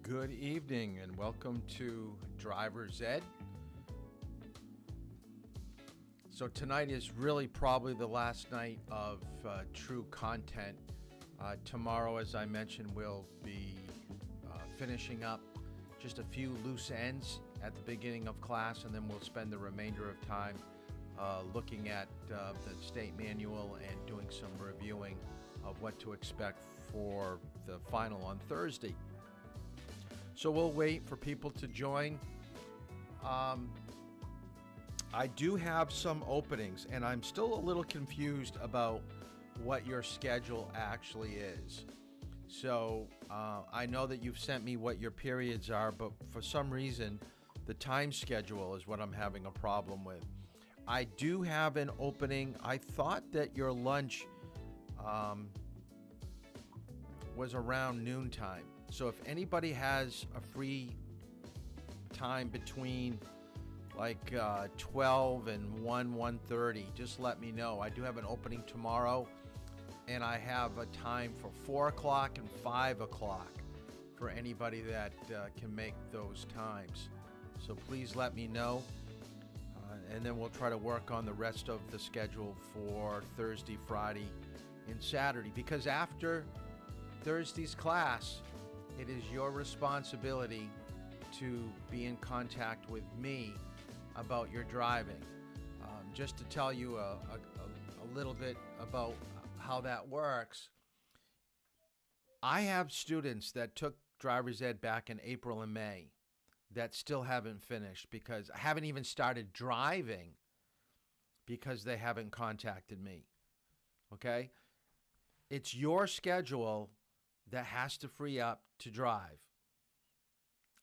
Good evening and welcome to Driver's Ed. So tonight is really probably the last night of true content. Tomorrow, as I mentioned, we'll be finishing up just a few loose ends at the beginning of class, and then we'll spend the remainder of time looking at the state manual and doing some reviewing of what to expect for the final on Thursday. So we'll wait for people to join. I do have some openings, and I'm still a little confused about what your schedule actually is. So I know that you've sent me what your periods are, but for some reason, the time schedule is what I'm having a problem with. I do have an opening. I thought that your lunch was around noontime. So if anybody has a free time between like 12 and 1:30, just let me know. I do have an opening tomorrow, and I have a time for 4 o'clock and 5 o'clock for anybody that can make those times. So please let me know, and then we'll try to work on the rest of the schedule for Thursday, Friday, and Saturday. Because after Thursday's class, it is your responsibility to be in contact with me about your driving. Just to tell you a little bit about how that works, I have students that took driver's ed back in April and May that still haven't finished because I haven't even started driving because they haven't contacted me. Okay? It's your schedule that has to free up to drive.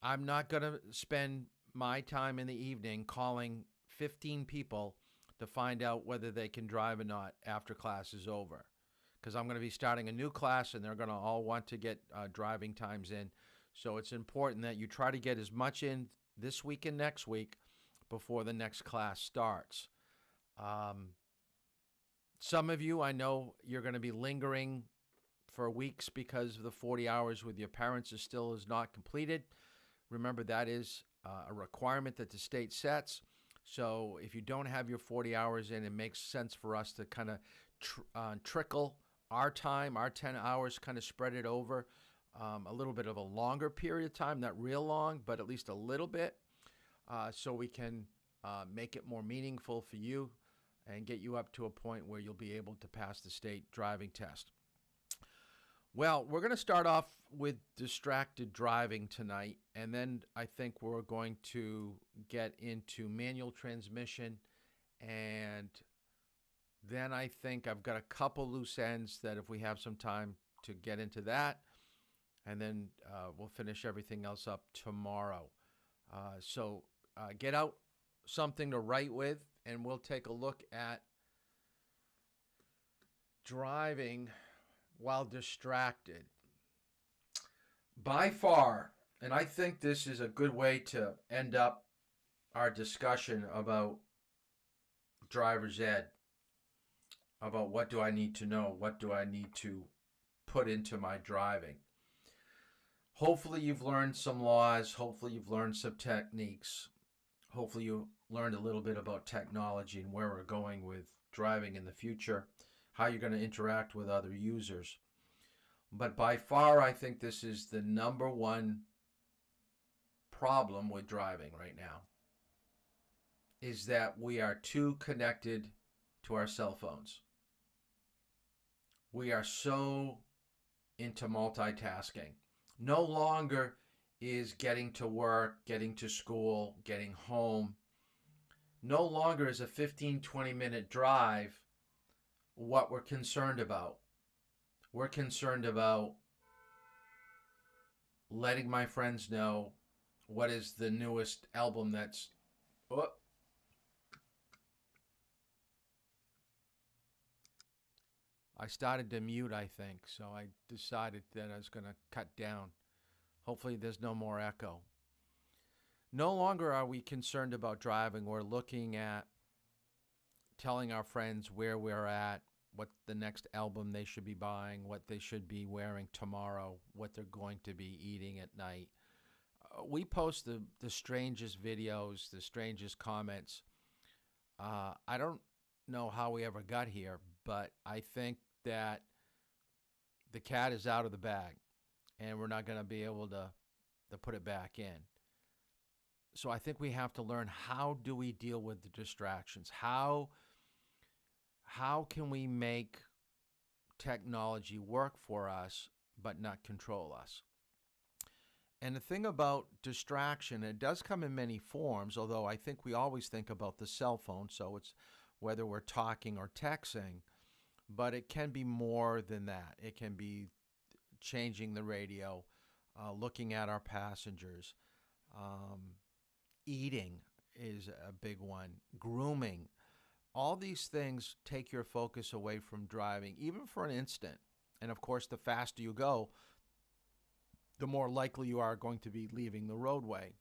I'm not going to spend my time in the evening calling 15 people to find out whether they can drive or not after class is over, because I'm going to be starting a new class and they're going to all want to get driving times in. So it's important that you try to get as much in this week and next week before the next class starts. Some of you, I know you're going to be lingering for weeks because of the 40 hours with your parents is not completed. Remember, that is a requirement that the state sets. So if you don't have your 40 hours in, it makes sense for us to kind of trickle our time, our 10 hours, kind of spread it over a little bit of a longer period of time, not real long, but at least a little bit, so we can make it more meaningful for you and get you up to a point where you'll be able to pass the state driving test. Well, we're going to start off with distracted driving tonight, and then I think we're going to get into manual transmission, and then I think I've got a couple loose ends that if we have some time to get into that, and then we'll finish everything else up tomorrow. So get out something to write with, and we'll take a look at driving while distracted. By far, and I think this is a good way to end up our discussion about driver's ed, about what do I need to know, what do I need to put into my driving. Hopefully you've learned some laws, hopefully you've learned some techniques, hopefully you learned a little bit about technology and where we're going with driving in the future, how you're going to interact with other users. But by far, I think this is the number one problem with driving right now, is that we are too connected to our cell phones. We are so into multitasking. No longer is getting to work, getting to school, getting home. No longer is a 15, 20-minute drive what we're concerned about. We're concerned about letting my friends know what is the newest album that's... Oh. I started to mute, I think, so I decided that I was going to cut down. Hopefully there's no more echo. No longer are we concerned about driving. We're looking at telling our friends where we're at, what the next album they should be buying, what they should be wearing tomorrow, what they're going to be eating at night. we post the strangest videos, the strangest comments. I don't know how we ever got here, but I think that the cat is out of the bag, and we're not going to be able to put it back in. So I think we have to learn, how do we deal with the distractions? How can we make technology work for us but not control us? And the thing about distraction, it does come in many forms, although I think we always think about the cell phone, so it's whether we're talking or texting, but it can be more than that. It can be changing the radio, looking at our passengers, eating is a big one, grooming. All these things take your focus away from driving, even for an instant. And of course, the faster you go, the more likely you are going to be leaving the roadway.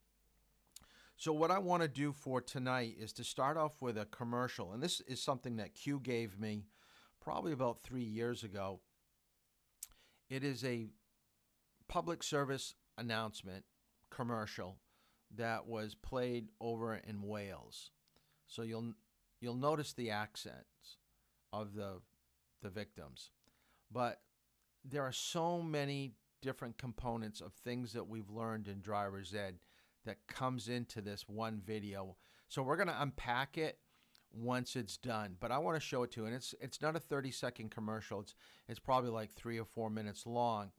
So what I want to do for tonight is to start off with a commercial. And this is something that Q gave me probably about 3 years ago. It is a public service announcement commercial that was played over in Wales. So you'll notice the accents of the victims. But there are so many different components of things that we've learned in driver's ed that comes into this one video. So we're going to unpack it once it's done, but I want to show it to you. And it's not a 30-second commercial. It's probably like 3 or 4 minutes long.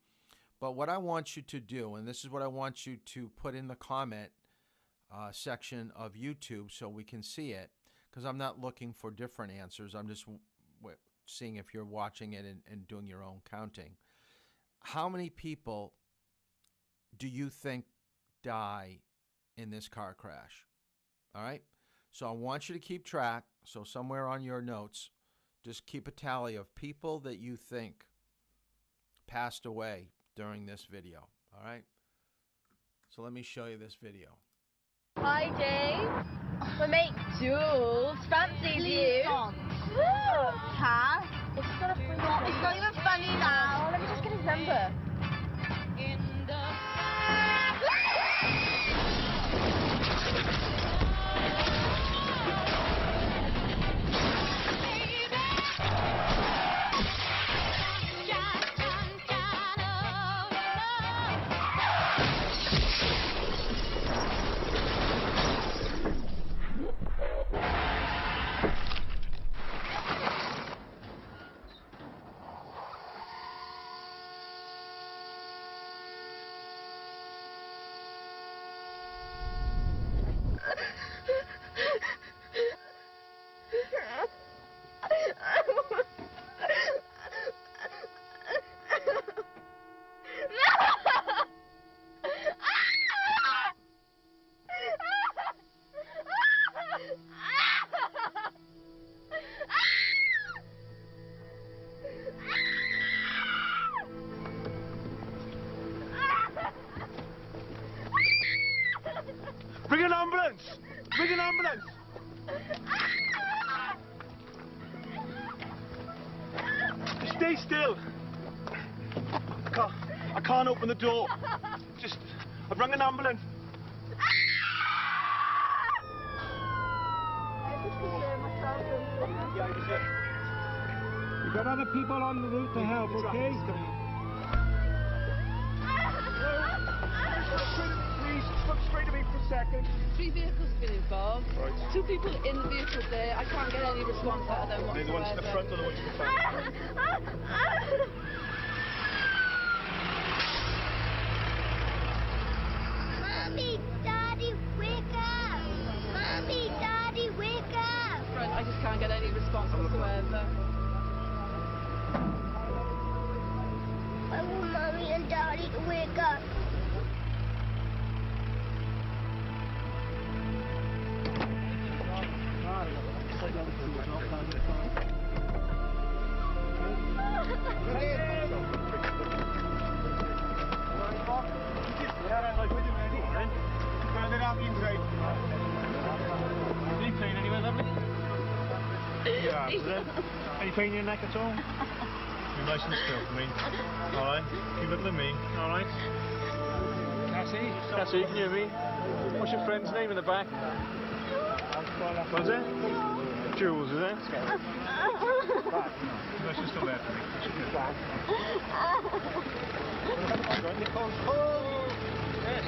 But what I want you to do, and this is what I want you to put in the comment section of YouTube so we can see it, because I'm not looking for different answers. I'm just seeing if you're watching it and doing your own counting. How many people do you think die in this car crash? All right? So I want you to keep track. So somewhere on your notes, just keep a tally of people that you think passed away during this video. All right? So let me show you this video. Hi, Dave. My mate Jules fancies you. Huh? It's not even funny now. Let me just get his number. Bring an ambulance! Bring an ambulance! Stay still! I can't open the door. I've rung an ambulance. We've got other people on the route to help, okay? Look straight at me for a second. 3 vehicles have been involved. Right. 2 people in the vehicle there. I can't get any response out of them whatsoever. The ones in the front or the ones in the back? Mommy, Daddy, wake up! Mommy, Daddy, wake up! Front, I just can't get any response whatsoever. I want Mommy and Daddy to wake up. Any pain in your neck at all? You're nice and still for me. Alright? Keep looking at me. Alright? Cassie? Yeah, so you can hear me. What's your friend's name in the back? What is it? Jules, is it? No, she's still there for me. Oh, yes.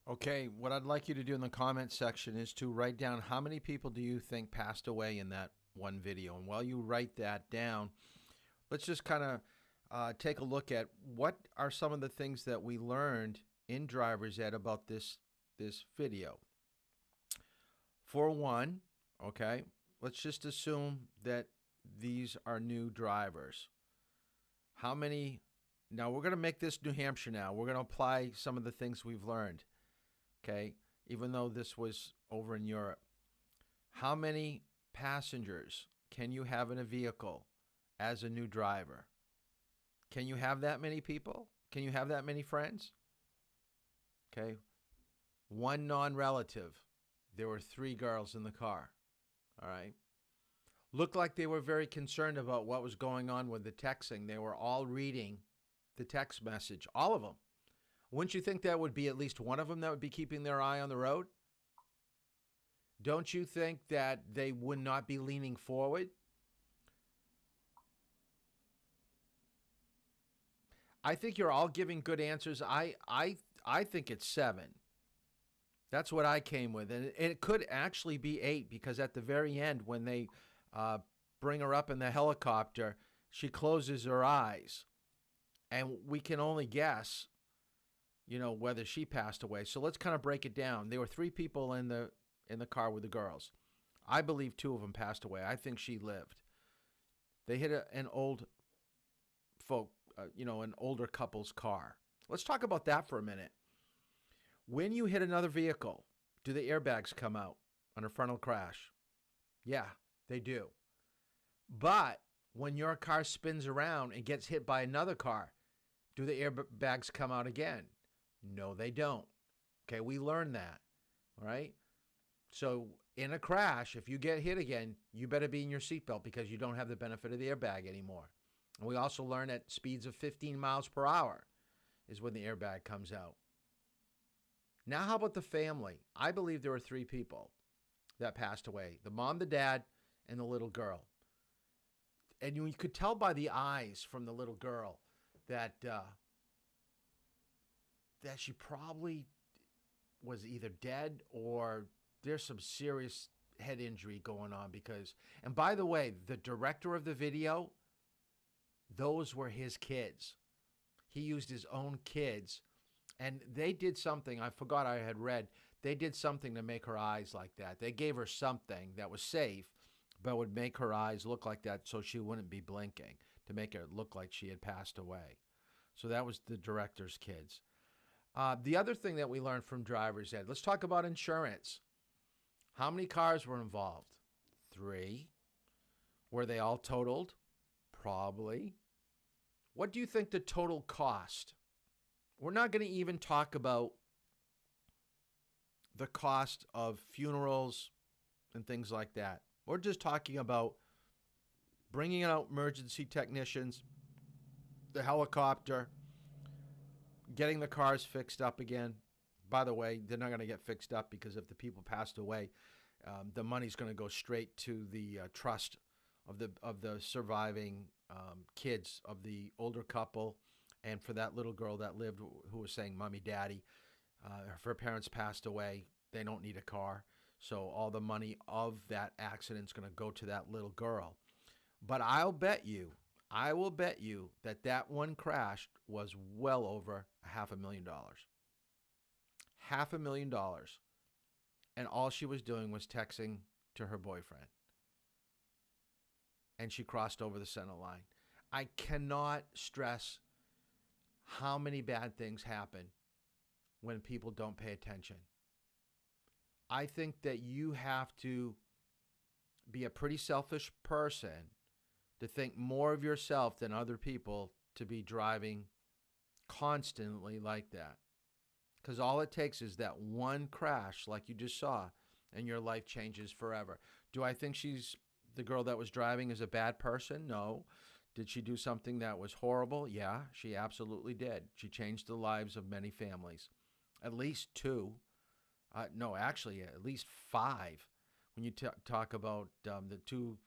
Okay, what I'd like you to do in the comment section is to write down how many people do you think passed away in that one video. And while you write that down, let's just kind of take a look at what are some of the things that we learned in driver's ed about this video. For one, okay, let's just assume that these are new drivers. How many? Now we're going to make this New Hampshire now. We're going to apply some of the things we've learned. Okay, even though this was over in Europe. How many passengers can you have in a vehicle as a new driver? Can you have that many people? Can you have that many friends? Okay, one non-relative. There were 3 girls in the car. All right. Looked like they were very concerned about what was going on with the texting. They were all reading the text message, all of them. Wouldn't you think that would be at least one of them that would be keeping their eye on the road? Don't you think that they would not be leaning forward? I think you're all giving good answers. I think it's 7. That's what I came with. And it could actually be 8 because at the very end when they bring her up in the helicopter, she closes her eyes. And we can only guess, you know, whether she passed away. So let's kind of break it down. There were 3 people in the car with the girls. I believe 2 of them passed away. I think she lived. They hit an old folk, an older couple's car. Let's talk about that for a minute. When you hit another vehicle, do the airbags come out on a frontal crash? Yeah, they do. But when your car spins around and gets hit by another car, do the airbags come out again? No, they don't. Okay, we learned that, all right? So in a crash, if you get hit again, you better be in your seatbelt because you don't have the benefit of the airbag anymore. And we also learned at speeds of 15 miles per hour is when the airbag comes out. Now, how about the family? I believe there were 3 people that passed away. The mom, the dad, and the little girl. And you could tell by the eyes from the little girl that she probably was either dead or there's some serious head injury going on because, and by the way, the director of the video, those were his kids. He used his own kids, and they did something, I forgot I had read, they did something to make her eyes like that. They gave her something that was safe, but would make her eyes look like that so she wouldn't be blinking, to make it look like she had passed away. So that was the director's kids. The other thing that we learned from driver's ed, let's talk about insurance. How many cars were involved? 3. Were they all totaled? Probably. What do you think the total cost? We're not going to even talk about the cost of funerals and things like that. We're just talking about bringing out emergency technicians, the helicopter, getting the cars fixed up again. By the way, they're not going to get fixed up because if the people passed away, the money's going to go straight to the trust of the surviving kids of the older couple, and for that little girl that lived who was saying, "Mommy, Daddy," if her parents passed away, they don't need a car, so all the money of that accident is going to go to that little girl. But I will bet you that that one crash was well over $500,000. $500,000. And all she was doing was texting to her boyfriend. And she crossed over the center line. I cannot stress how many bad things happen when people don't pay attention. I think that you have to be a pretty selfish person to think more of yourself than other people to be driving constantly like that. Because all it takes is that one crash like you just saw, and your life changes forever. Do I think the girl that was driving is a bad person? No. Did she do something that was horrible? Yeah, she absolutely did. She changed the lives of many families. At least two. No, actually, at least five. When you talk about the two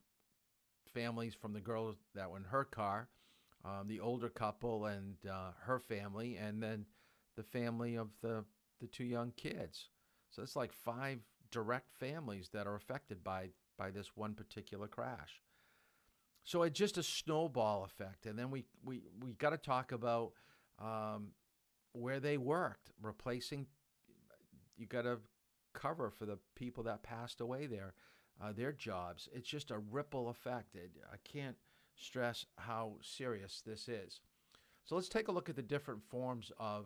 families from the girl that were in her car, the older couple and her family, and then the family of the two young kids. So it's like 5 direct families that are affected by this one particular crash. So it's just a snowball effect. And then we got to talk about where they worked, replacing. You got to cover for the people that passed away there, their jobs. It's just a ripple effect. I can't stress how serious this is. So let's take a look at the different forms of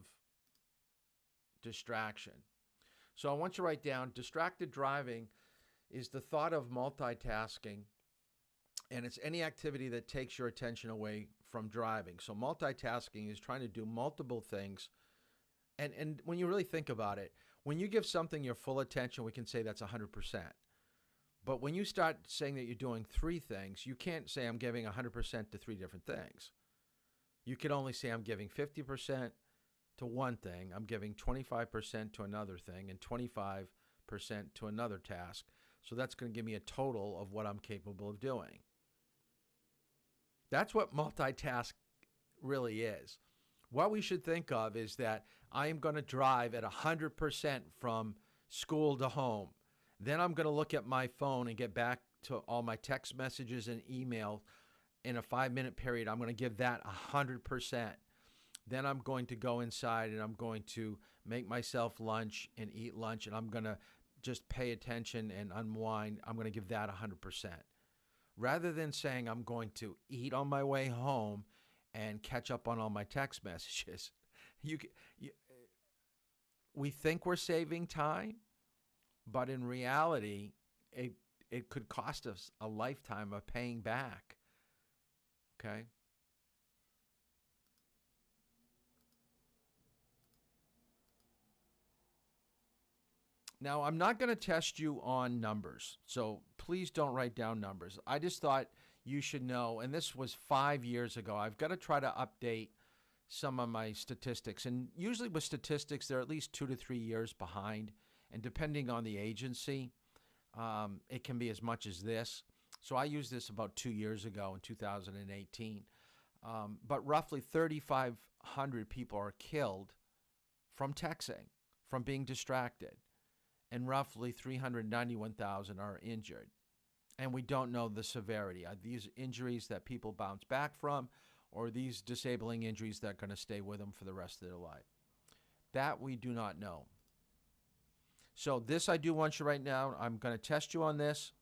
distraction. So I want you to write down, distracted driving is the thought of multitasking, and it's any activity that takes your attention away from driving. So multitasking is trying to do multiple things. And when you really think about it, when you give something your full attention, we can say that's 100%. But when you start saying that you're doing 3 things, you can't say I'm giving 100% to 3 different things. You can only say I'm giving 50% to one thing, I'm giving 25% to another thing, and 25% to another task. So that's going to give me a total of what I'm capable of doing. That's what multitask really is. What we should think of is that I am going to drive at 100% from school to home. Then I'm going to look at my phone and get back to all my text messages and email in a 5-minute period. I'm going to give that 100%. Then I'm going to go inside and I'm going to make myself lunch and eat lunch, and I'm going to just pay attention and unwind. I'm going to give that 100%. Rather than saying I'm going to eat on my way home and catch up on all my text messages. We think we're saving time, but in reality, it could cost us a lifetime of paying back. Okay? Now, I'm not going to test you on numbers, so please don't write down numbers. I just thought you should know, and this was 5 years ago. I've got to try to update some of my statistics, and usually with statistics, they're at least 2 to 3 years behind, and depending on the agency, it can be as much as this. So I used this about 2 years ago in 2018, but roughly 3,500 people are killed from texting, from being distracted, and roughly 391,000 are injured. And we don't know the severity. Are these injuries that people bounce back from, or these disabling injuries that are going to stay with them for the rest of their life? That we do not know. So this I do want you right now. I'm going to test you on this.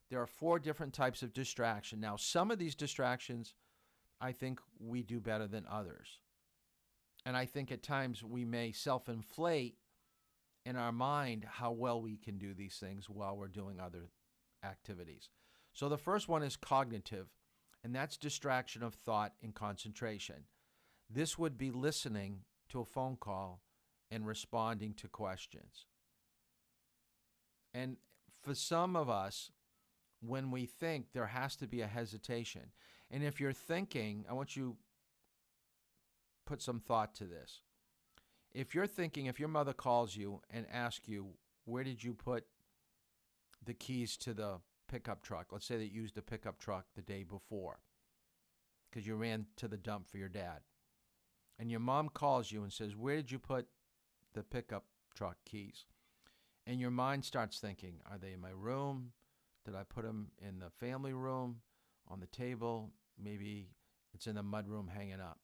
There are 4 different types of distraction. Now, some of these distractions, I think we do better than others. And I think at times we may self-inflate in our mind how well we can do these things while we're doing other activities. So the first one is cognitive, and that's distraction of thought and concentration. This would be listening to a phone call and responding to questions. And for some of us, when we think, there has to be a hesitation. And if you're thinking, I want you put some thought to this. If you're thinking, if your mother calls you and asks you, where did you put the keys to the pickup truck? Let's say that you used the pickup truck the day before because you ran to the dump for your dad. And your mom calls you and says, where did you put the pickup truck keys? And your mind starts thinking, are they in my room? Did I put them in the family room, on the table? Maybe it's in the mudroom hanging up.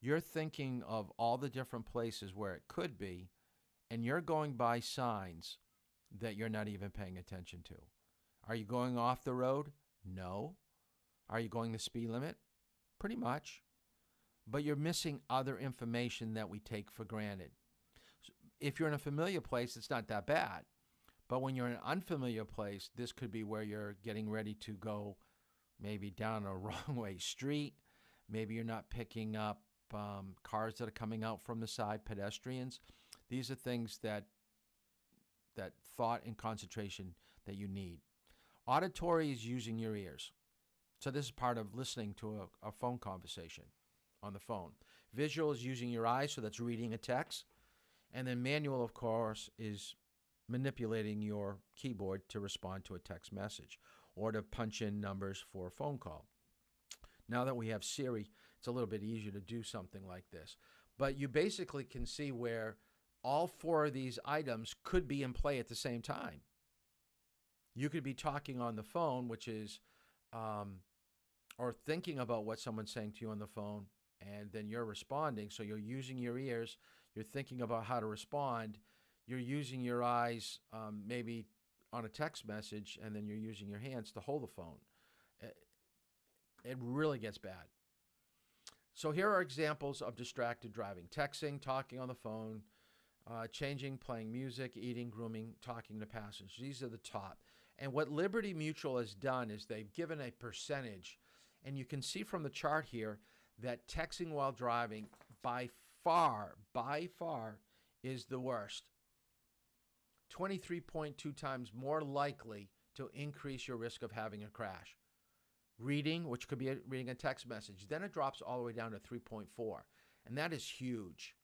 You're thinking of all the different places where it could be, and you're going by signs that you're not even paying attention to. Are you going off the road? No. Are you going the speed limit? Pretty much. But you're missing other information that we take for granted. If you're in a familiar place, it's not that bad. But when you're in an unfamiliar place, this could be where you're getting ready to go maybe down a wrong way street. Maybe you're not picking up cars that are coming out from the side, pedestrians. These are things that thought and concentration that you need. Auditory is using your ears. So this is part of listening to a phone conversation on the phone. Visual is using your eyes, so that's reading a text. And then manual, of course, is manipulating your keyboard to respond to a text message or to punch in numbers for a phone call. Now that we have Siri, it's a little bit easier to do something like this. But you basically can see where all four of these items could be in play at the same time. You could be talking on the phone, which is, or thinking about what someone's saying to you on the phone, and then you're responding. So you're using your ears, you're thinking about how to respond, you're using your eyes maybe on a text message, and then you're using your hands to hold the phone. It really gets bad. So here are examples of distracted driving: texting, talking on the phone, changing, playing music, eating, grooming, talking to passengers. These are the top. And what Liberty Mutual has done is they've given a percentage, and you can see from the chart here that texting while driving by far is the worst. 23.2 times more likely to increase your risk of having a crash. Reading, which could be reading a text message, then it drops all the way down to 3.4. And that is huge.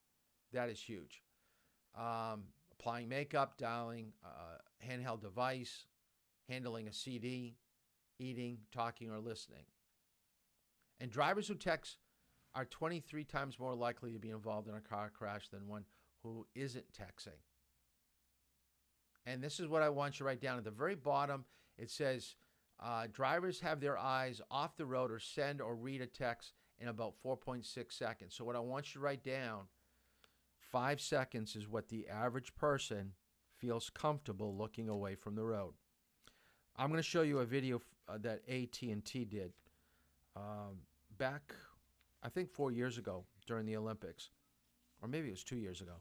That is huge. Applying makeup, dialing a handheld device, handling a CD, eating, talking, or listening. And drivers who text are 23 times more likely to be involved in a car crash than one who isn't texting. And this is what I want you to write down. At the very bottom, it says, drivers have their eyes off the road or send or read a text in about 4.6 seconds. So what I want you to write down, 5 seconds is what the average person feels comfortable looking away from the road. I'm going to show you a video that AT&T did back, I think 4 years ago during the Olympics, or maybe it was 2 years ago,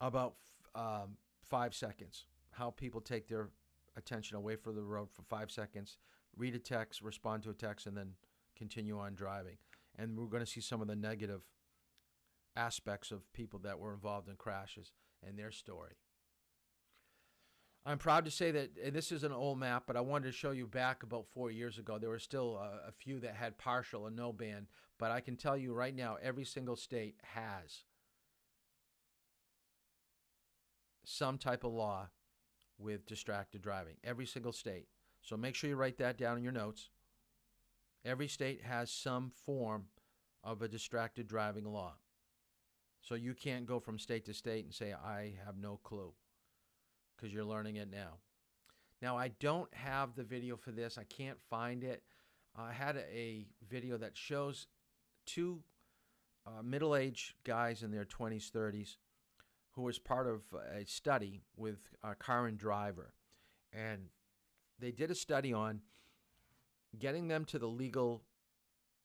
about 5 seconds, how people take their attention away from the road for 5 seconds, read a text, respond to a text, and then continue on driving. And we're going to see some of the negative aspects of people that were involved in crashes and their story. I'm proud to say that, and this is an old map, but I wanted to show you back about 4 years ago. There were still a few that had partial and no ban, but I can tell you right now, every single state has some type of law with distracted driving. Every single state. So make sure you write that down in your notes. Every state has some form of a distracted driving law. So you can't go from state to state and say, I have no clue, because you're learning it now. Now, I don't have the video for this. I can't find it. I had a video that shows two middle-aged guys in their 20s, 30s, who was part of a study with Car and Driver. And they did a study on getting them to the legal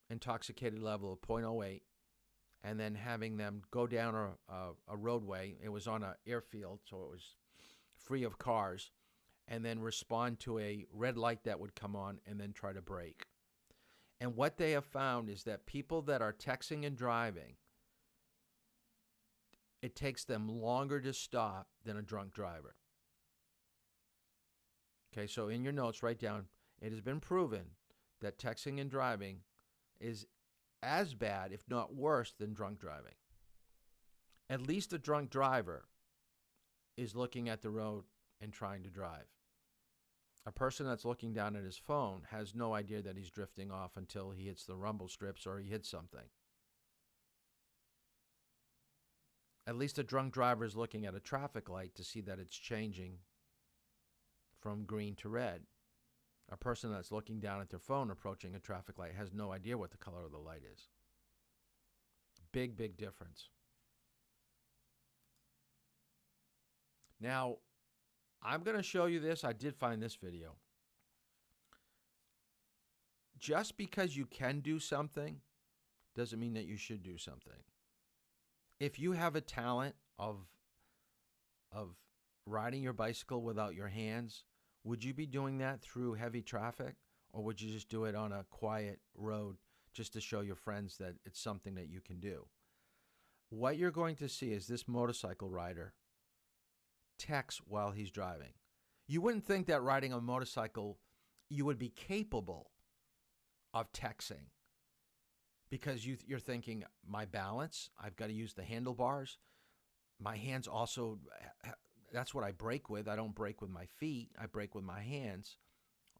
intoxicated level of 0.08 and then having them go down a roadway. It was on an airfield, so it was free of cars, and then respond to a red light that would come on and then try to brake. And what they have found is that people that are texting and driving, it takes them longer to stop than a drunk driver. Okay, so in your notes, write down, it has been proven that texting and driving is as bad, if not worse, than drunk driving. At least a drunk driver is looking at the road and trying to drive. A person that's looking down at his phone has no idea that he's drifting off until he hits the rumble strips or he hits something. At least a drunk driver is looking at a traffic light to see that it's changing from green to red. A person that's looking down at their phone approaching a traffic light has no idea what the color of the light is. Big, big difference. Now, I'm going to show you this. I did find this video. Just because you can do something doesn't mean that you should do something. If you have a talent of riding your bicycle without your hands, would you be doing that through heavy traffic, or would you just do it on a quiet road just to show your friends that it's something that you can do? What you're going to see is this motorcycle rider text while he's driving. You wouldn't think that riding a motorcycle you would be capable of texting, because you're thinking, my balance, I've got to use the handlebars. My hands also, that's what I brake with. I don't brake with my feet. I brake with my hands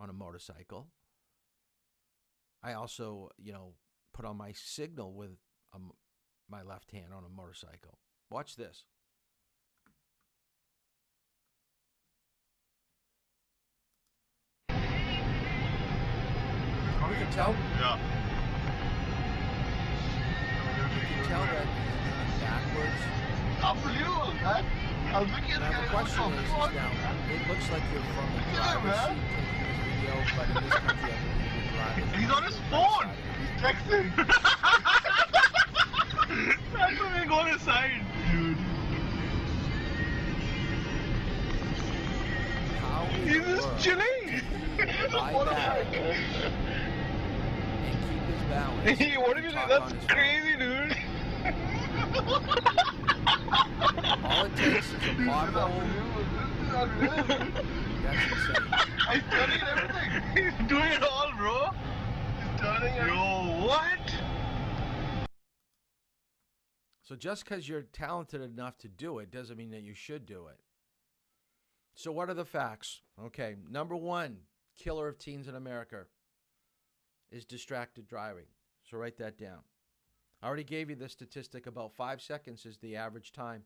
on a motorcycle. I also, put on my signal with my left hand on a motorcycle. Watch this. You can tell? Yeah. You can tell that he's backwards. Unbelievable, man. I was looking at Now the question is now, it looks like you're from the driver's seat taking this video, but in this country I believe you're driving. He's on his phone. He's texting. That's when we go on his side, dude. How in He's the just world chilling. lie back and keep his balance? Hey, what if you do? talk on That's his phone? crazy, dude. All it takes is a pothole. That's insane. He's turning everything. He's doing it all, bro. He's turning everything. Yo, what? So just because you're talented enough to do it doesn't mean that you should do it. So what are the facts? Okay, number one, killer of teens in America is distracted driving. So write that down. I already gave you the statistic. About 5 seconds is the average time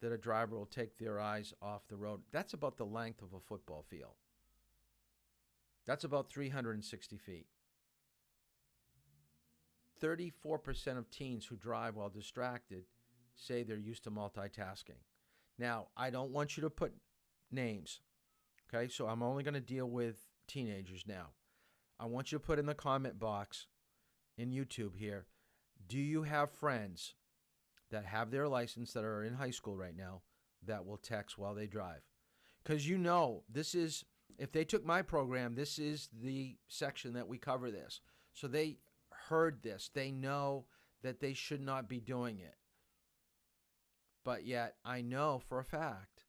that a driver will take their eyes off the road. That's about the length of a football field. That's about 360 feet. 34% of teens who drive while distracted say they're used to multitasking. Now, I don't want you to put names, okay? So I'm only going to deal with teenagers now. I want you to put in the comment box in YouTube here, do you have friends that have their license that are in high school right now that will text while they drive? Because this is, if they took my program, this is the section that we cover this. So they heard this. They know that they should not be doing it. But yet I know for a fact,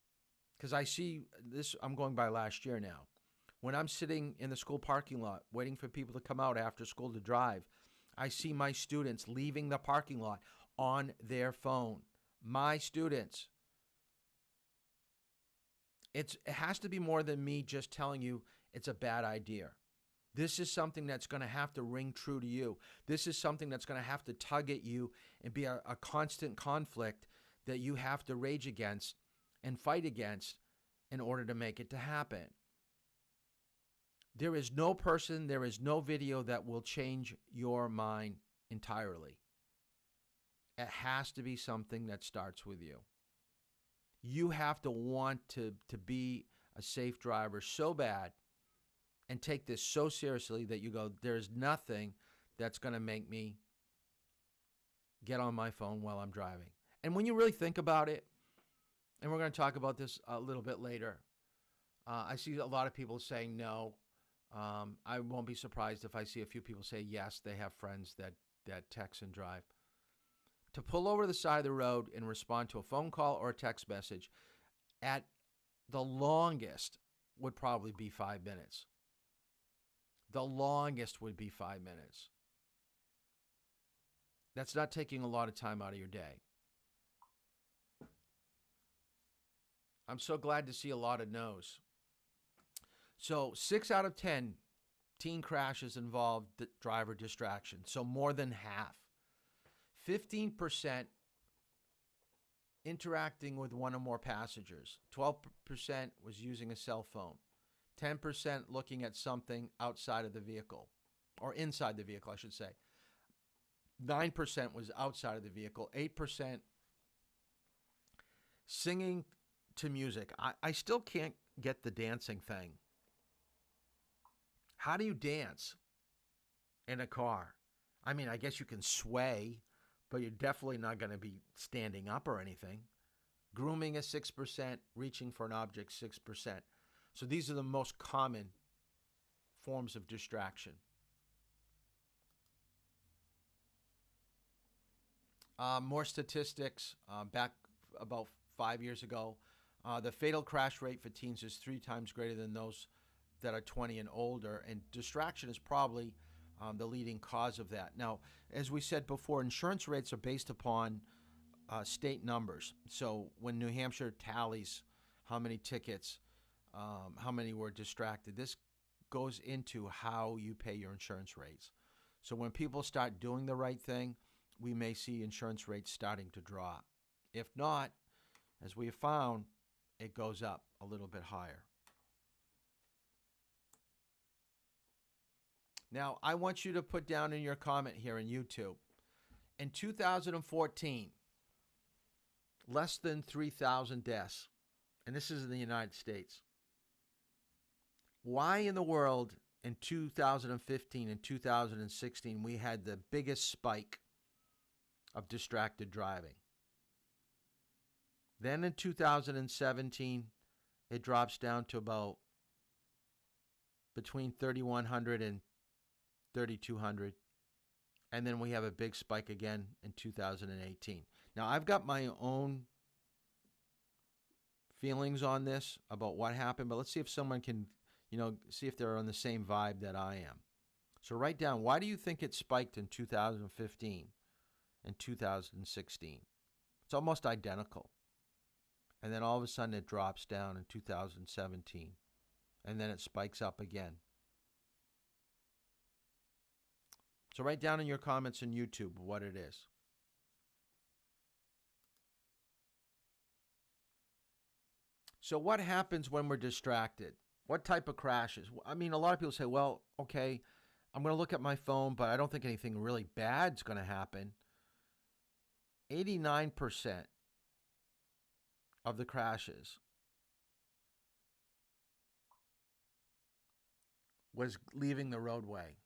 because I see this, I'm going by last year now. When I'm sitting in the school parking lot waiting for people to come out after school to drive, I see my students leaving the parking lot on their phone. My students. It has to be more than me just telling you it's a bad idea. This is something that's going to have to ring true to you. This is something that's going to have to tug at you and be a constant conflict that you have to rage against and fight against in order to make it to happen. There is no person, there is no video that will change your mind entirely. It has to be something that starts with you. You have to want to be a safe driver so bad and take this so seriously that you go, there's nothing that's going to make me get on my phone while I'm driving. And when you really think about it, and we're going to talk about this a little bit later, I see a lot of people saying no. I won't be surprised if I see a few people say yes, they have friends that text and drive. To pull over to the side of the road and respond to a phone call or a text message at the longest would probably be 5 minutes. The longest would be 5 minutes. That's not taking a lot of time out of your day. I'm so glad to see a lot of no's. So 6 out of 10 teen crashes involved driver distraction. So more than half. 15% interacting with one or more passengers. 12% was using a cell phone. 10% looking at something outside of the vehicle, or inside the vehicle, I should say. 9% was outside of the vehicle. 8% singing to music. I still can't get the dancing thing. How do you dance in a car? I mean, I guess you can sway, but you're definitely not going to be standing up or anything. Grooming is 6%, reaching for an object 6%. So these are the most common forms of distraction. More statistics. Back about 5 years ago, the fatal crash rate for teens is 3 times greater than those that are 20 and older, and distraction is probably the leading cause of that. Now, as we said before, insurance rates are based upon state numbers. So when New Hampshire tallies how many tickets, how many were distracted, this goes into how you pay your insurance rates. So when people start doing the right thing, we may see insurance rates starting to drop. If not, as we have found, it goes up a little bit higher. Now, I want you to put down in your comment here in YouTube, in 2014, less than 3,000 deaths, and this is in the United States. Why in the world in 2015 and 2016 we had the biggest spike of distracted driving? Then in 2017, it drops down to about between 3,100 and 3,200. And then we have a big spike again in 2018. Now, I've got my own feelings on this about what happened, but let's see if someone can, see if they're on the same vibe that I am. So write down, why do you think it spiked in 2015 and 2016? It's almost identical. And then all of a sudden it drops down in 2017. And then it spikes up again. So write down in your comments in YouTube what it is. So what happens when we're distracted? What type of crashes? I mean, a lot of people say, well, okay, I'm going to look at my phone, but I don't think anything really bad's going to happen. 89% of the crashes was leaving the roadway.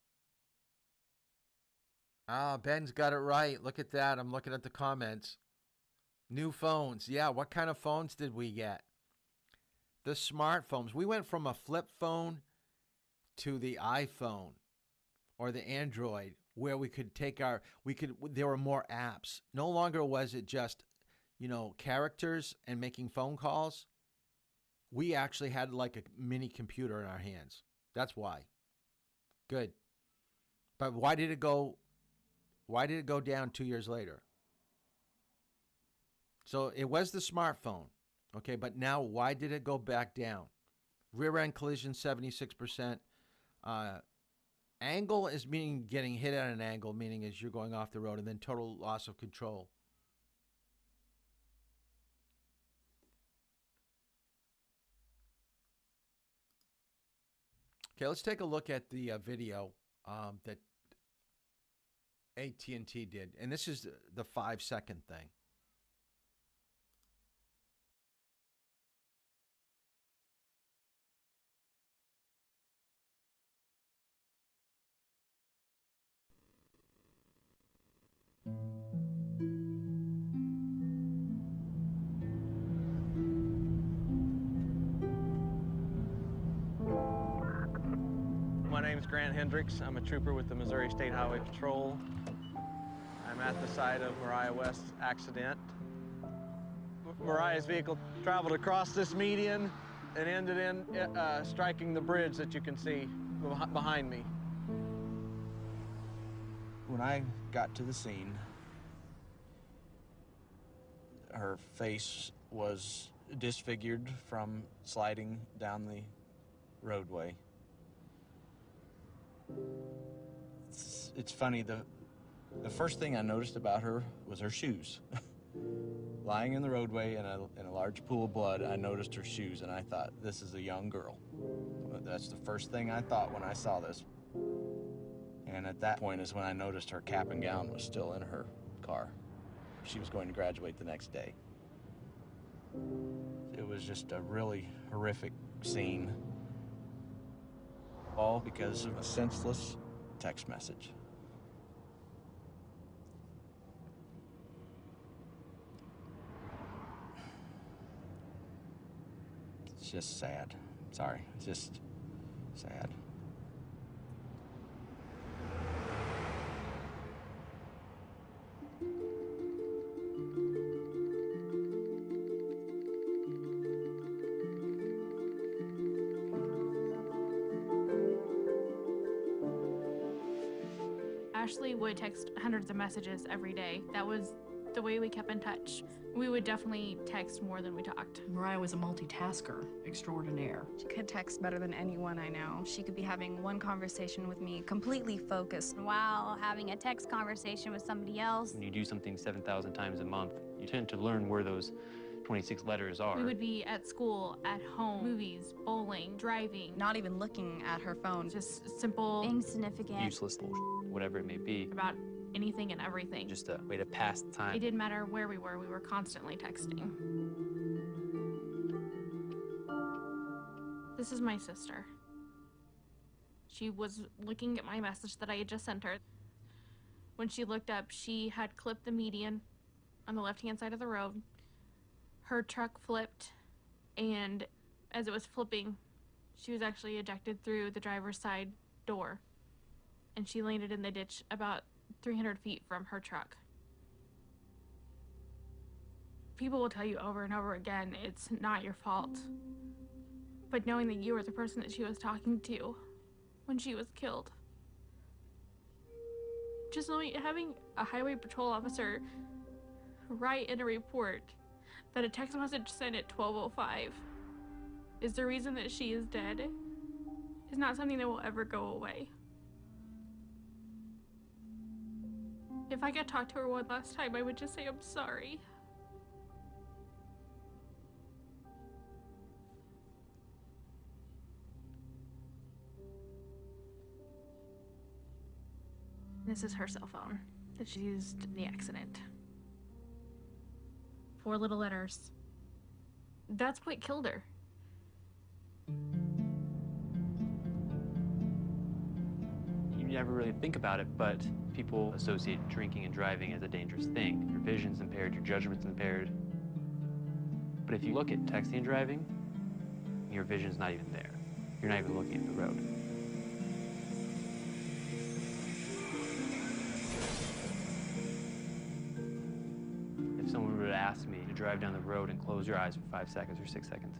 Ben's got it right. Look at that. I'm looking at the comments. New phones. Yeah, what kind of phones did we get? The smartphones. We went from a flip phone to the iPhone or the Android, where we could take there were more apps. No longer was it just, characters and making phone calls. We actually had like a mini computer in our hands. That's why. Good. But why did it go down 2 years later? So it was the smartphone. Okay, but now why did it go back down? Rear end collision, 76%. Angle is meaning getting hit at an angle, meaning as you're going off the road, and then total loss of control. Okay, let's take a look at the video that AT&T did. And this is the 5-second thing. My name is Grant Hendricks. I'm a trooper with the Missouri State Highway Patrol. I'm at the site of Mariah West's accident. Mariah's vehicle traveled across this median and ended in striking the bridge that you can see behind me. When I got to the scene, Her face was disfigured from sliding down the roadway. It's funny, the first thing I noticed about her was her shoes. Lying in the roadway in a large pool of blood, I noticed her shoes, and I thought, this is a young girl. That's the first thing I thought when I saw this. And at that point is when I noticed her cap and gown was still in her car. She was going to graduate the next day. It was just a really horrific scene, all because of a senseless text message. It's just sad. Sorry, it's just sad. Ashley would text hundreds of messages every day. That was the way we kept in touch. We would definitely text more than we talked. Mariah was a multitasker extraordinaire. She could text better than anyone I know. She could be having one conversation with me, completely focused, while having a text conversation with somebody else. When you do something 7,000 times a month, you tend to learn where those 26 letters are. We would be at school, at home, movies, bowling, driving. Not even looking at her phone. Just simple, insignificant, useless bullshit, whatever it may be. About anything and everything. Just a way to pass the time. It didn't matter where we were constantly texting. This is my sister. She was looking at my message that I had just sent her. When she looked up, she had clipped the median on the left-hand side of the road. Her truck flipped, and as it was flipping, she was actually ejected through the driver's side door, and she landed in the ditch about 300 feet from her truck. People will tell you over and over again, it's not your fault. But knowing that you were the person that she was talking to when she was killed. Just knowing, having a highway patrol officer write in a report that a text message sent at 12:05 is the reason that she is dead is not something that will ever go away. If I could talk to her one last time, I would just say I'm sorry. This is her cell phone that she used in the accident. 4 little letters. That's what killed her. You never really think about it, but people associate drinking and driving as a dangerous thing. Your vision's impaired, your judgment's impaired. But if you look at texting and driving, your vision's not even there. You're not even looking at the road. If someone were to ask me to drive down the road and close your eyes for 5 seconds or 6 seconds,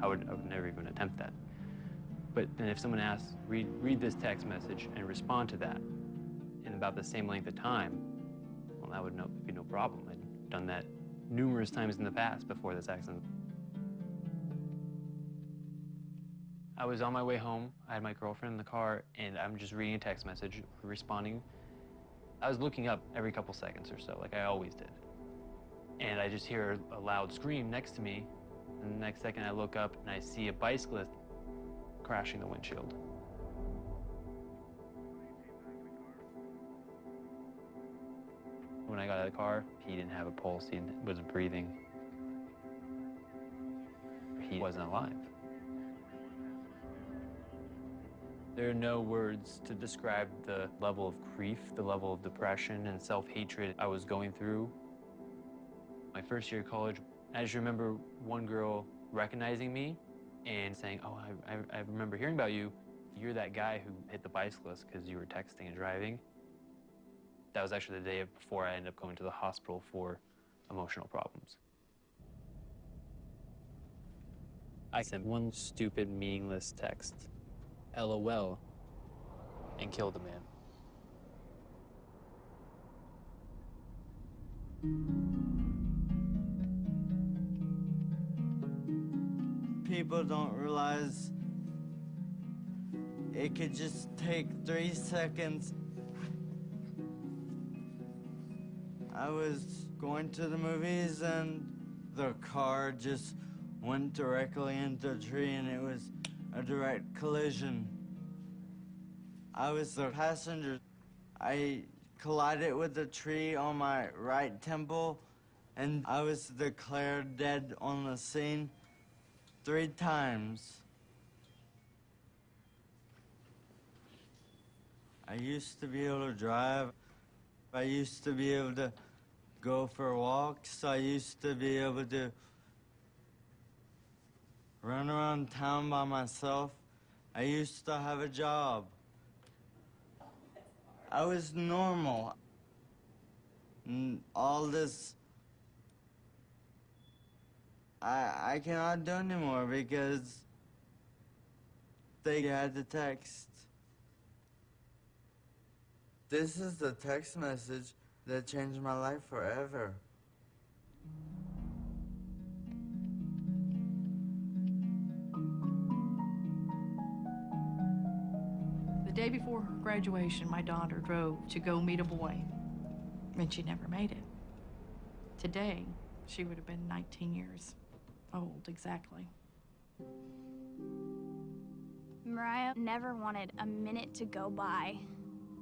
I would never even attempt that. But then if someone asks, read this text message and respond to that in about the same length of time, well, that would be no problem. I'd done that numerous times in the past before this accident. I was on my way home. I had my girlfriend in the car, and I'm just reading a text message, responding. I was looking up every couple seconds or so, like I always did. And I just hear a loud scream next to me, and the next second I look up and I see a bicyclist crashing the windshield. When I got out of the car, he didn't have a pulse, he wasn't breathing. He wasn't alive. There are no words to describe the level of grief, the level of depression and self-hatred I was going through. My first year of college, I just remember one girl recognizing me and saying, oh, I remember hearing about you. You're that guy who hit the bicyclist because you were texting and driving. That was actually the day before I ended up going to the hospital for emotional problems. I sent one stupid, meaningless text, LOL, and killed a man. people don't realize it could just take 3 seconds. I was going to the movies and the car just went directly into a tree and it was a direct collision. I was the passenger. I collided with the tree on my right temple and I was declared dead on the scene 3 times. I used to be able to drive. I used to be able to go for walks. I used to be able to run around town by myself. I used to have a job. I was normal. And all this, I cannot do anymore because they had the text. This is the text message that changed my life forever. The day before her graduation, my daughter drove to go meet a boy, and she never made it. Today, she would have been 19 years old, exactly. Mariah never wanted a minute to go by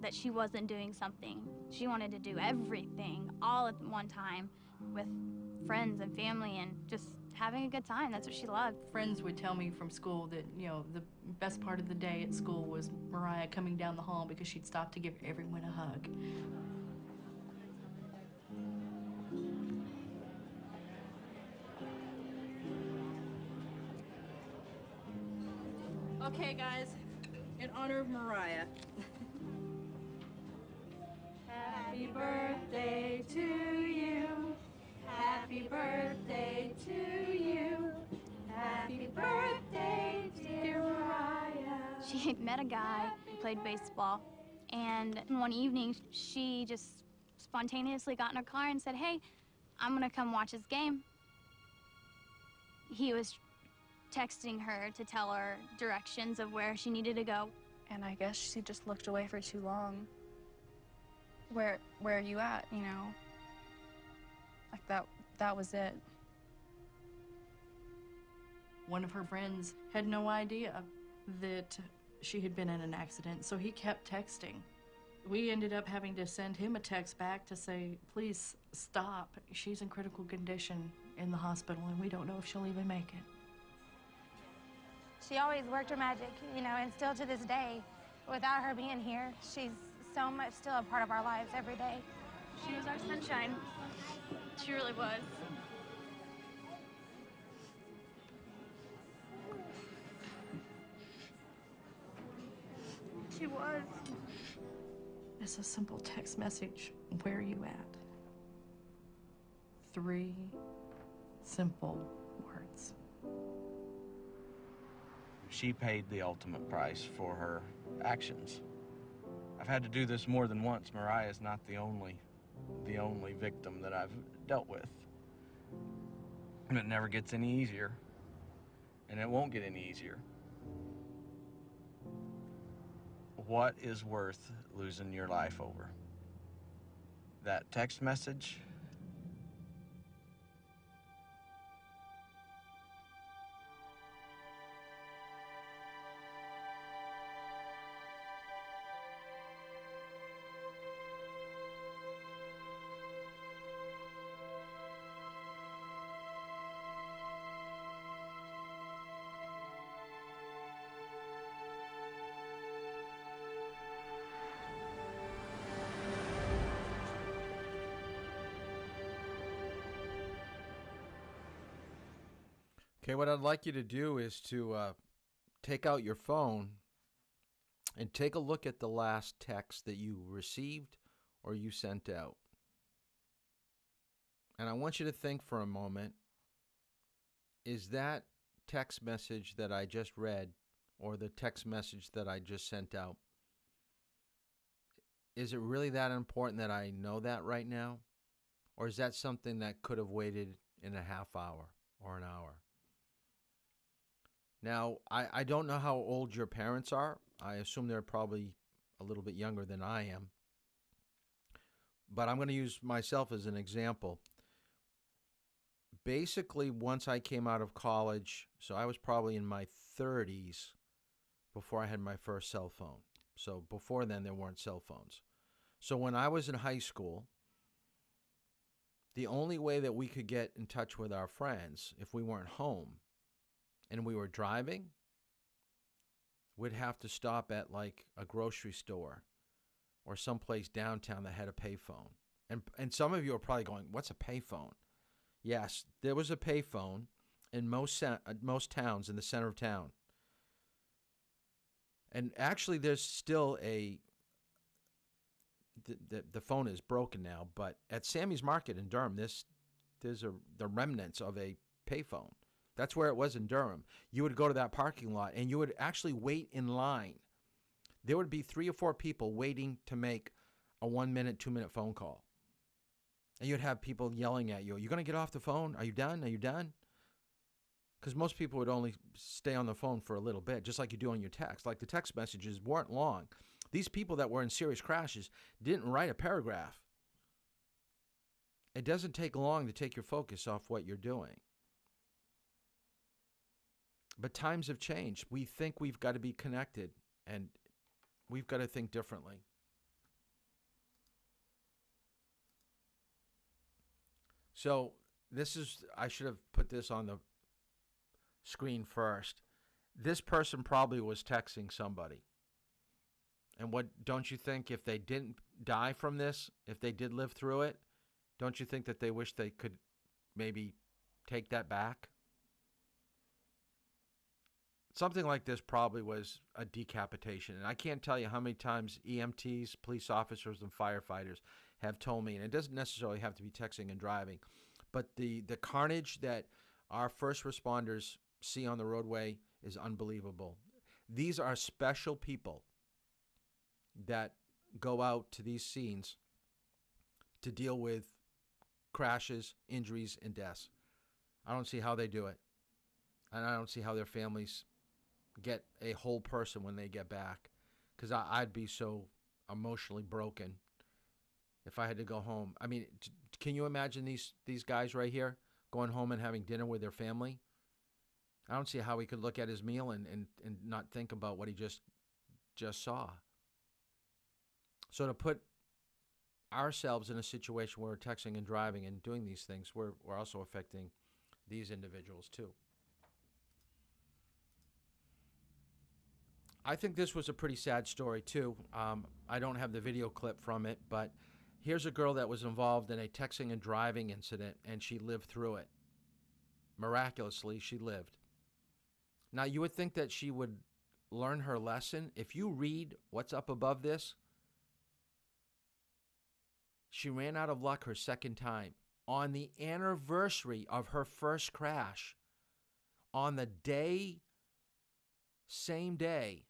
that she wasn't doing something. She wanted to do everything all at one time with friends and family and just having a good time. That's what she loved. Friends would tell me from school that, you know, the best part of the day at school was Mariah coming down the hall because she'd stop to give everyone a hug. Okay, guys, in honor of Mariah. Happy birthday to you. Happy birthday to you. Happy birthday, dear Mariah. She met a guy who played baseball, and one evening she just spontaneously got in her car and said, "Hey, I'm gonna come watch his game." He was texting her to tell her directions of where she needed to go. And I guess she just looked away for too long. Where are you at, you know? Like that was it. One of her friends had no idea that she had been in an accident, so he kept texting. We ended up having to send him a text back to say, please stop. She's in critical condition in the hospital, and we don't know if she'll even make it. She always worked her magic, you know, and still to this day, without her being here, she's so much still a part of our lives every day. She was our sunshine. She really was. She was. It's a simple text message. Where are you at? 3 simple words. She paid the ultimate price for her actions. I've had to do this more than once. Mariah is not the only victim that I've dealt with. And it never gets any easier. And it won't get any easier. What is worth losing your life over? That text message? Okay, what I'd like you to do is to take out your phone and take a look at the last text that you received or you sent out. And I want you to think for a moment, is that text message that I just read or the text message that I just sent out, is it really that important that I know that right now? Or is that something that could have waited in a half hour or an hour? Now, I don't know how old your parents are. I assume they're probably a little bit younger than I am. But I'm going to use myself as an example. Basically, once I came out of college, so I was probably in my 30s before I had my first cell phone. So before then, there weren't cell phones. So when I was in high school, the only way that we could get in touch with our friends if we weren't home and we were driving, we'd have to stop at like a grocery store or someplace downtown that had a payphone. And some of you are probably going, what's a payphone? Yes, there was a payphone in most towns in the center of town. And actually, there's still the phone is broken now, but at Sammy's Market in Durham, there's the remnants of a payphone. That's where it was in Durham. You would go to that parking lot, and you would actually wait in line. There would be 3 or 4 people waiting to make a 1-minute, 2-minute phone call. And you'd have people yelling at you, are you going to get off the phone? Are you done? Are you done? Because most people would only stay on the phone for a little bit, just like you do on your text. Like the text messages weren't long. These people that were in serious crashes didn't write a paragraph. It doesn't take long to take your focus off what you're doing. But times have changed. We think we've got to be connected, and we've got to think differently. So I should have put this on the screen first. This person probably was texting somebody. And don't you think if they didn't die from this, if they did live through it, don't you think that they wish they could maybe take that back? Something like this probably was a decapitation. And I can't tell you how many times EMTs, police officers, and firefighters have told me, and it doesn't necessarily have to be texting and driving, but the carnage that our first responders see on the roadway is unbelievable. These are special people that go out to these scenes to deal with crashes, injuries, and deaths. I don't see how they do it. And I don't see how their families get a whole person when they get back, because I'd be so emotionally broken if I had to go home. I mean, can you imagine these guys right here going home and having dinner with their family? I don't see how he could look at his meal and not think about what he just saw. So to put ourselves in a situation where we're texting and driving and doing these things, we're also affecting these individuals too. I think this was a pretty sad story too. I don't have the video clip from it, but here's a girl that was involved in a texting and driving incident, and she lived through it. Miraculously, she lived. Now, you would think that she would learn her lesson. If you read what's up above this, she ran out of luck her second time. On the anniversary of her first crash, on the day, same day,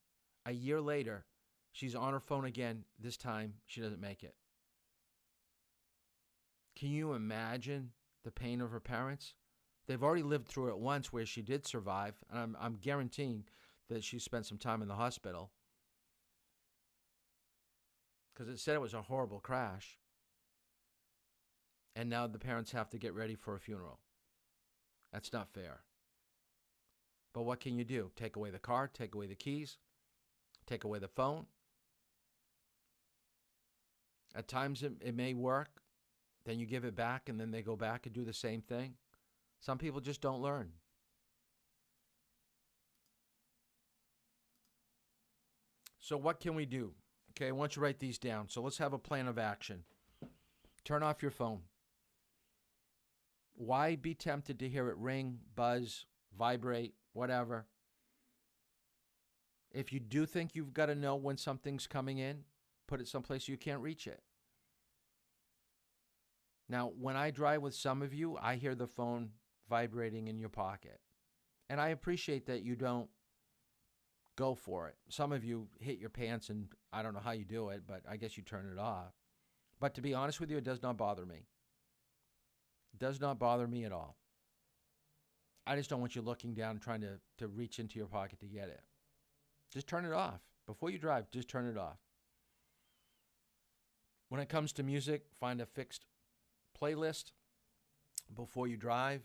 a year later, she's on her phone again. This time, she doesn't make it. Can you imagine the pain of her parents? They've already lived through it once where she did survive, and I'm guaranteeing that she spent some time in the hospital because it said it was a horrible crash. And now the parents have to get ready for a funeral. That's not fair. But what can you do? Take away the car, take away the keys, take away the phone. At times it may work. Then you give it back, and then they go back and do the same thing. Some people just don't learn. So what can we do? Okay, I want you to write these down. So let's have a plan of action. Turn off your phone. Why be tempted to hear it ring, buzz, vibrate, whatever? If you do think you've got to know when something's coming in, put it someplace you can't reach it. Now, when I drive with some of you, I hear the phone vibrating in your pocket. And I appreciate that you don't go for it. Some of you hit your pants, and I don't know how you do it, but I guess you turn it off. But to be honest with you, it does not bother me. It does not bother me at all. I just don't want you looking down trying to reach into your pocket to get it. Just turn it off. Before you drive, just turn it off. When it comes to music, find a fixed playlist before you drive.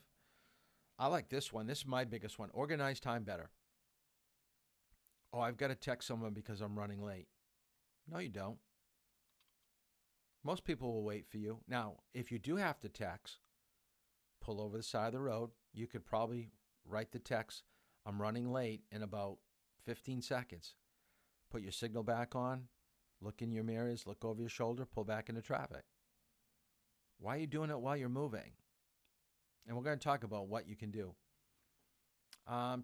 I like this one. This is my biggest one. Organize time better. Oh, I've got to text someone because I'm running late. No, you don't. Most people will wait for you. Now, if you do have to text, pull over the side of the road. You could probably write the text, I'm running late, in about 15 seconds. Put your signal back on, look in your mirrors, look over your shoulder, pull back into traffic. Why are you doing it while you're moving? And we're going to talk about what you can do.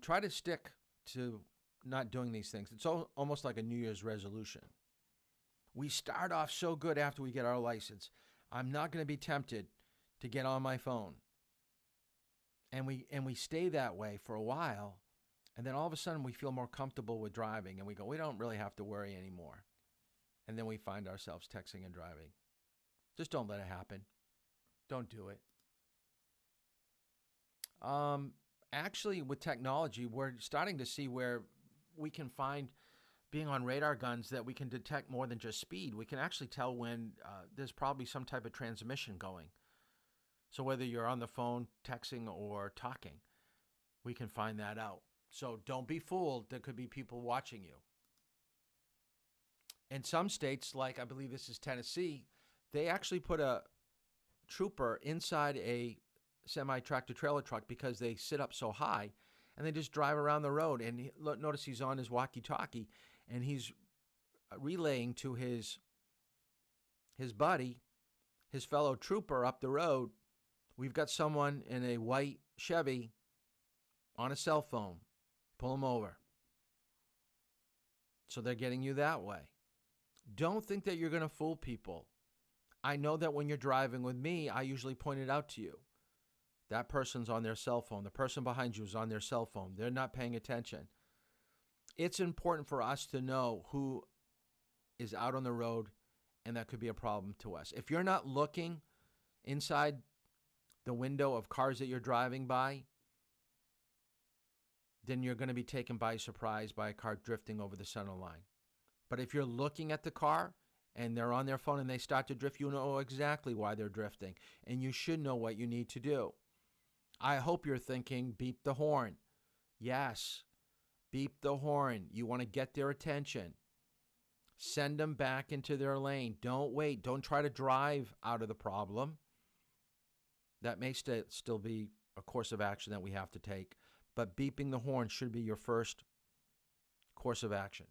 Try to stick to not doing these things. It's almost like a New Year's resolution. We start off so good after we get our license. I'm not going to be tempted to get on my phone. And we stay that way for a while, and then all of a sudden we feel more comfortable with driving, and we go, we don't really have to worry anymore. And then we find ourselves texting and driving. Just don't let it happen. Don't do it. Actually, with technology, we're starting to see where we can find, being on radar guns, that we can detect more than just speed. We can actually tell when there's probably some type of transmission going. So whether you're on the phone, texting, or talking, we can find that out. So don't be fooled. There could be people watching you. In some states, like I believe this is Tennessee, they actually put a trooper inside a semi-tractor trailer truck because they sit up so high, and they just drive around the road. And notice he's on his walkie-talkie, and he's relaying to his buddy, his fellow trooper up the road, we've got someone in a white Chevy on a cell phone. Pull him over. So they're getting you that way. Don't think that you're going to fool people. I know that when you're driving with me, I usually point it out to you. That person's on their cell phone. The person behind you is on their cell phone. They're not paying attention. It's important for us to know who is out on the road, and that could be a problem to us. If you're not looking inside the window of cars that you're driving by, then you're going to be taken by surprise by a car drifting over the center line. But if you're looking at the car and they're on their phone and they start to drift, you know exactly why they're drifting, and you should know what you need to do. I hope you're thinking, beep the horn. Yes, beep the horn. You want to get their attention. Send them back into their lane. Don't wait. Don't try to drive out of the problem. That may still be a course of action that we have to take, but beeping the horn should be your first course of action.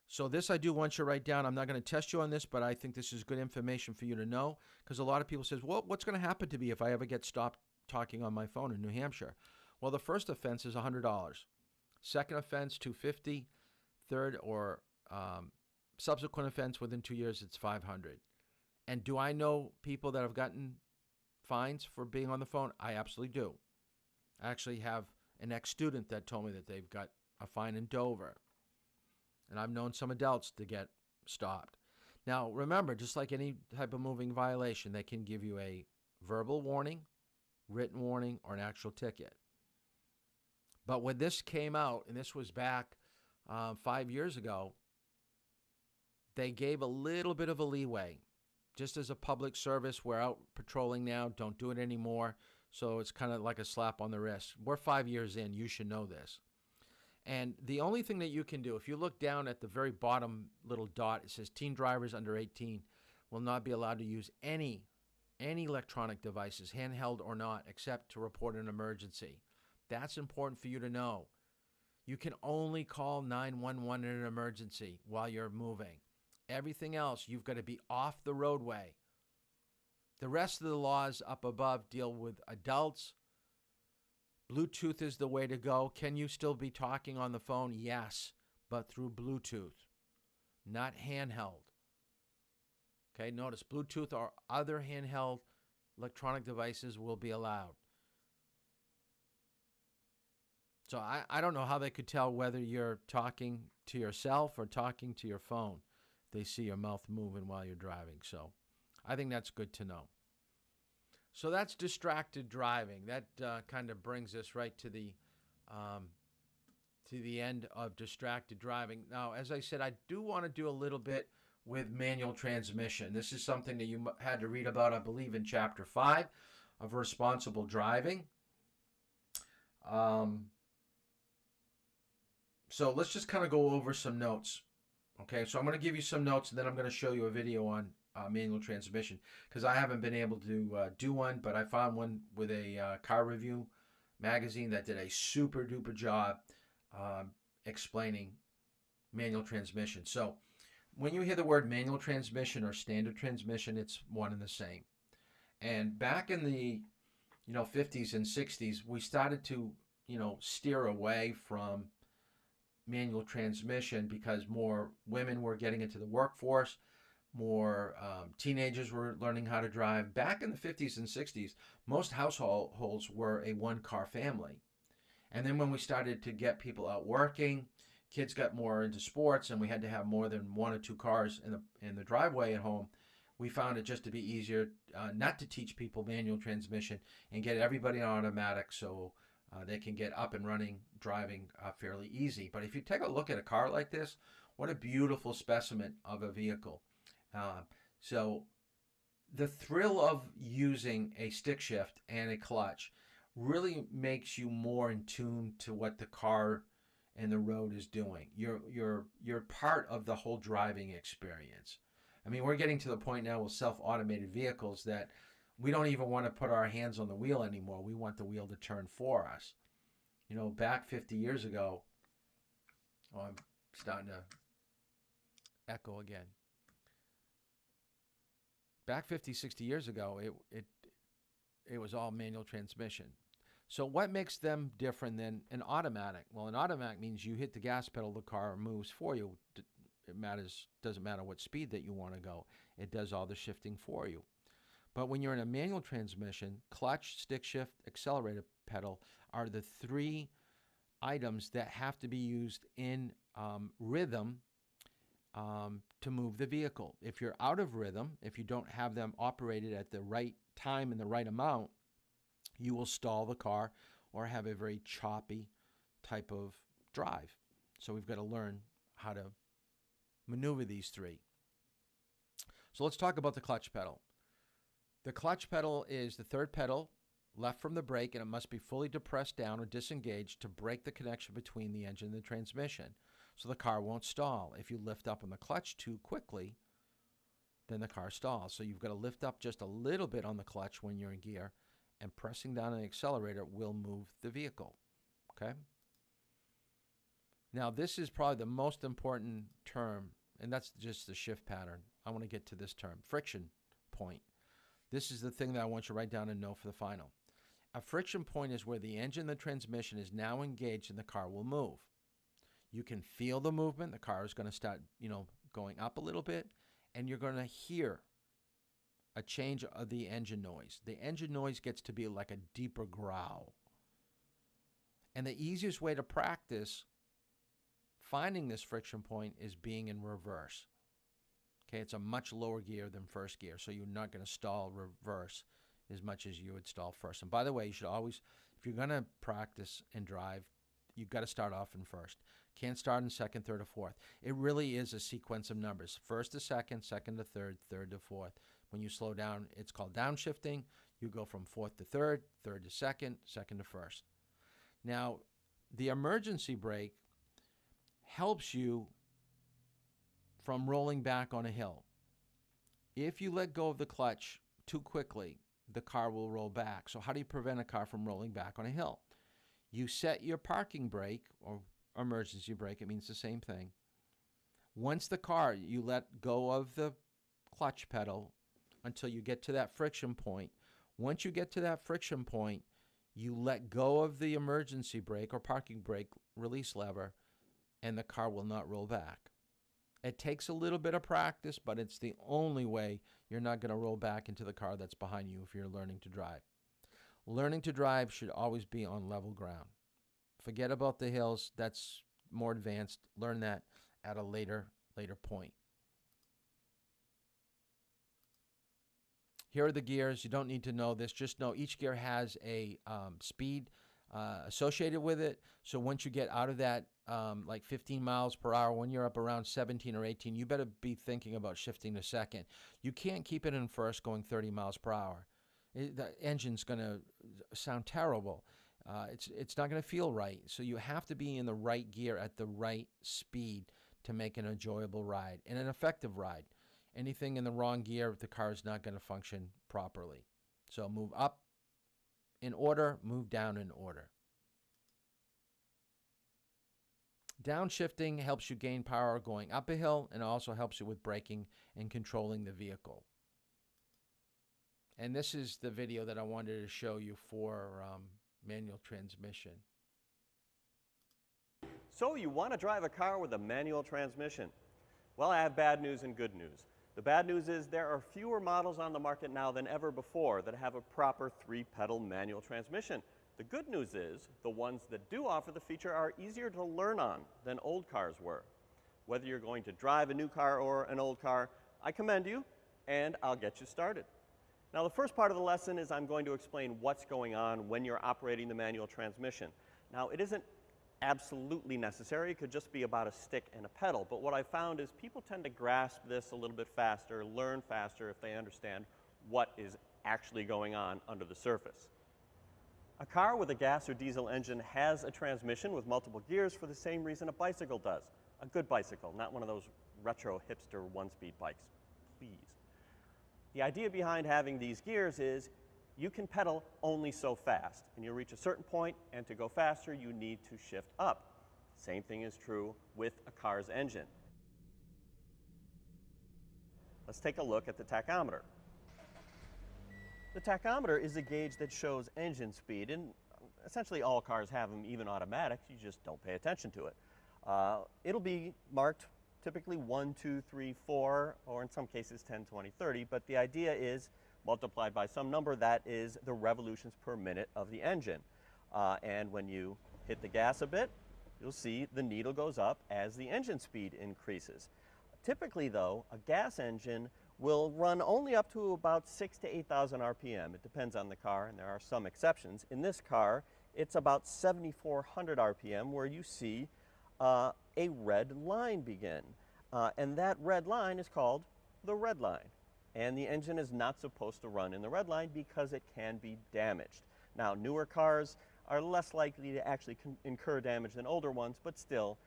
So this I do want you to write down. I'm not going to test you on this, but I think this is good information for you to know, because a lot of people says, well, what's going to happen to me if I ever get stopped talking on my phone in New Hampshire? Well, the first offense is $100. Second offense, $250. Third or subsequent offense within 2 years, it's $500. And do I know people that have gotten fines for being on the phone? I absolutely do. I actually have an ex-student that told me that they've got a fine in Dover. And I've known some adults to get stopped. Now, remember, just like any type of moving violation, they can give you a verbal warning, written warning, or an actual ticket. But when this came out, and this was back 5 years ago, they gave a little bit of a leeway. Just as a public service, we're out patrolling now. Don't do it anymore. So it's kind of like a slap on the wrist. We're 5 years in. You should know this. And the only thing that you can do, if you look down at the very bottom little dot, it says teen drivers under 18 will not be allowed to use any electronic devices, handheld or not, except to report an emergency. That's important for you to know. You can only call 911 in an emergency while you're moving. Everything else, you've got to be off the roadway. The rest of the laws up above deal with adults. Bluetooth is the way to go. Can you still be talking on the phone? Yes, but through Bluetooth, not handheld. Okay, notice Bluetooth or other handheld electronic devices will be allowed. So I don't know how they could tell whether you're talking to yourself or talking to your phone. They see your mouth moving while you're driving. So I think that's good to know. So that's distracted driving. That kind of brings us right to the end of distracted driving. Now, as I said, I do want to do a little bit with manual transmission. This is something that you had to read about, I believe, in Chapter 5 of Responsible Driving. So let's just kind of go over some notes. Okay, so I'm going to give you some notes, and then I'm going to show you a video on manual transmission, because I haven't been able to do one, but I found one with a car review magazine that did a super duper job explaining manual transmission. So when you hear the word manual transmission or standard transmission, it's one and the same. And back in the 50s and 60s, we started to steer away from manual transmission because more women were getting into the workforce, more teenagers were learning how to drive. Back in the 50s and 60s, most households were a one-car family. And then when we started to get people out working, kids got more into sports, and we had to have more than one or two cars in the driveway at home, we found it just to be easier not to teach people manual transmission and get everybody on automatic so they can get up and running driving fairly easy. But if you take a look at a car like this, what a beautiful specimen of a vehicle. So the thrill of using a stick shift and a clutch really makes you more in tune to what the car and the road is doing. You're part of the whole driving experience. I mean, we're getting to the point now with self-automated vehicles that we don't even want to put our hands on the wheel anymore. We want the wheel to turn for us. Back 50 years ago, I'm starting to echo again. Back 50, 60 years ago, it was all manual transmission. So what makes them different than an automatic? Well, an automatic means you hit the gas pedal, the car moves for you. Doesn't matter what speed that you want to go. It does all the shifting for you. But when you're in a manual transmission, clutch, stick shift, accelerator pedal are the three items that have to be used in rhythm to move the vehicle. If you're out of rhythm, if you don't have them operated at the right time and the right amount, you will stall the car or have a very choppy type of drive. So we've got to learn how to maneuver these three. So let's talk about the clutch pedal. The clutch pedal is the third pedal left from the brake, and it must be fully depressed down or disengaged to break the connection between the engine and the transmission, so the car won't stall. If you lift up on the clutch too quickly, then the car stalls. So you've got to lift up just a little bit on the clutch when you're in gear, and pressing down on the accelerator will move the vehicle. Okay? Now, this is probably the most important term, and that's just the shift pattern. I want to get to this term, friction point. This is the thing that I want you to write down and know for the final. A friction point is where the engine and the transmission is now engaged and the car will move. You can feel the movement. The car is going to start, going up a little bit, and you're going to hear a change of the engine noise. The engine noise gets to be like a deeper growl. And the easiest way to practice finding this friction point is being in reverse. Okay, it's a much lower gear than first gear, so you're not going to stall reverse as much as you would stall first. And by the way, you should always, if you're going to practice and drive, you've got to start off in first. Can't start in second, third, or fourth. It really is a sequence of numbers. First to second, second to third, third to fourth. When you slow down, it's called downshifting. You go from fourth to third, third to second, second to first. Now, the emergency brake helps you from rolling back on a hill. If you let go of the clutch too quickly, the car will roll back. So how do you prevent a car from rolling back on a hill? You set your parking brake or emergency brake, it means the same thing. Once the car, you let go of the clutch pedal until you get to that friction point. Once you get to that friction point, you let go of the emergency brake or parking brake release lever, and the car will not roll back. It takes a little bit of practice, but it's the only way you're not going to roll back into the car that's behind you if you're learning to drive. Learning to drive should always be on level ground. Forget about the hills. That's more advanced. Learn that at a later point. Here are the gears. You don't need to know this. Just know each gear has a speed associated with it. So once you get out of that like 15 miles per hour, when you're up around 17 or 18, you better be thinking about shifting to second. You can't keep it in first going 30 miles per hour. The engine's going to sound terrible. It's not going to feel right. So you have to be in the right gear at the right speed to make an enjoyable ride and an effective ride. Anything in the wrong gear, the car is not going to function properly. So move up in order, move down in order. Downshifting helps you gain power going up a hill and also helps you with braking and controlling the vehicle. And this is the video that I wanted to show you for manual transmission. So you want to drive a car with a manual transmission? Well, I have bad news and good news. The bad news is there are fewer models on the market now than ever before that have a proper 3-pedal manual transmission. The good news is the ones that do offer the feature are easier to learn on than old cars were. Whether you're going to drive a new car or an old car, I commend you, and I'll get you started. Now, the first part of the lesson is I'm going to explain what's going on when you're operating the manual transmission. Now, it isn't absolutely necessary. It could just be about a stick and a pedal. But what I found is people tend to grasp this a little bit faster, learn faster if they understand what is actually going on under the surface. A car with a gas or diesel engine has a transmission with multiple gears for the same reason a bicycle does. A good bicycle, not one of those retro hipster one-speed bikes, please. The idea behind having these gears is you can pedal only so fast, and you'll reach a certain point, and to go faster, you need to shift up. Same thing is true with a car's engine. Let's take a look at the tachometer. The tachometer is a gauge that shows engine speed, and essentially all cars have them, even automatic. You just don't pay attention to it. It'll be marked typically 1, 2, 3, 4, or in some cases 10, 20, 30, but the idea is multiplied by some number that is the revolutions per minute of the engine. And when you hit the gas a bit, you'll see the needle goes up as the engine speed increases. Typically, though, a gas engine will run only up to about 6,000 to 8,000 RPM. It depends on the car, and there are some exceptions. In this car, it's about 7,400 RPM where you see a red line begin. And that red line is called the red line. And the engine is not supposed to run in the red line because it can be damaged. Now, newer cars are less likely to actually incur damage than older ones, but still,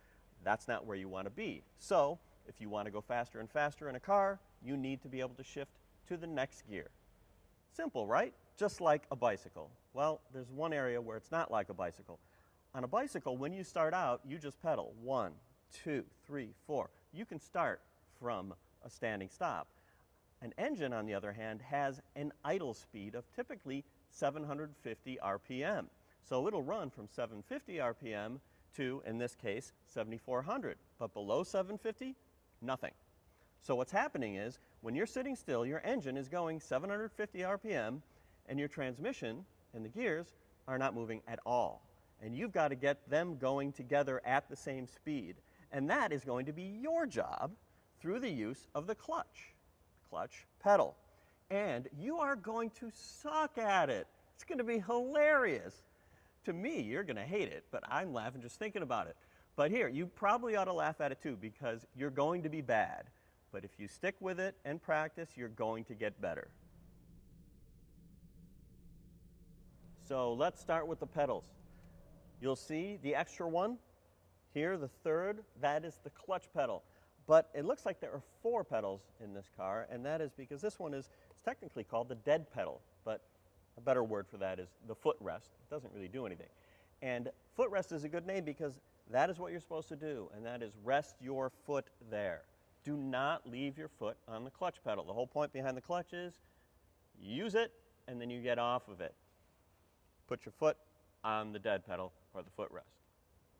that's not where you want to be. So, if you want to go faster and faster in a car, you need to be able to shift to the next gear. Simple, right? Just like a bicycle. Well, there's one area where it's not like a bicycle. On a bicycle, when you start out, you just pedal 1, 2, 3, 4. You can start from a standing stop. An engine, on the other hand, has an idle speed of typically 750 RPM. So it'll run from 750 RPM to, in this case, 7,400. But below 750, nothing. So what's happening is, when you're sitting still, your engine is going 750 RPM, and your transmission and the gears are not moving at all. And you've got to get them going together at the same speed. And that is going to be your job through the use of the clutch pedal. And you are going to suck at it. It's going to be hilarious. To me, you're going to hate it, but I'm laughing just thinking about it. But here, you probably ought to laugh at it too, because you're going to be bad. But if you stick with it and practice, you're going to get better. So let's start with the pedals. You'll see the extra one here, the third, that is the clutch pedal. But it looks like there are 4 pedals in this car, and that is because this one is technically called the dead pedal, but a better word for that is the footrest. It doesn't really do anything. And footrest is a good name because that is what you're supposed to do, and that is rest your foot there. Do not leave your foot on the clutch pedal. The whole point behind the clutch is use it, and then you get off of it. Put your foot on the dead pedal or the footrest.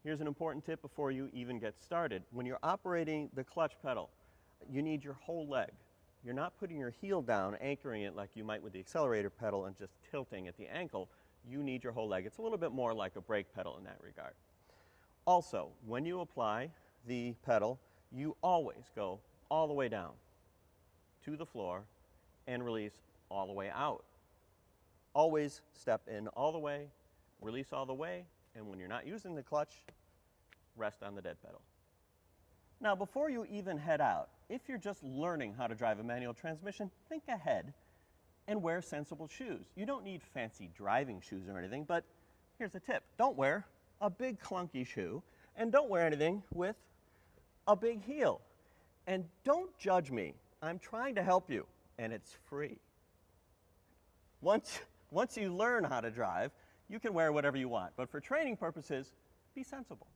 Here's an important tip before you even get started. When you're operating the clutch pedal, you need your whole leg. You're not putting your heel down, anchoring it like you might with the accelerator pedal and just tilting at the ankle. You need your whole leg. It's a little bit more like a brake pedal in that regard. Also, when you apply the pedal, you always go all the way down to the floor and release all the way out. Always step in all the way, release all the way, and when you're not using the clutch, rest on the dead pedal. Now, before you even head out, if you're just learning how to drive a manual transmission, think ahead and wear sensible shoes. You don't need fancy driving shoes or anything, but here's a tip. Don't wear a big clunky shoe, and don't wear anything with a big heel. And don't judge me. I'm trying to help you, and it's free. Once you learn how to drive, you can wear whatever you want, but for training purposes, be sensible.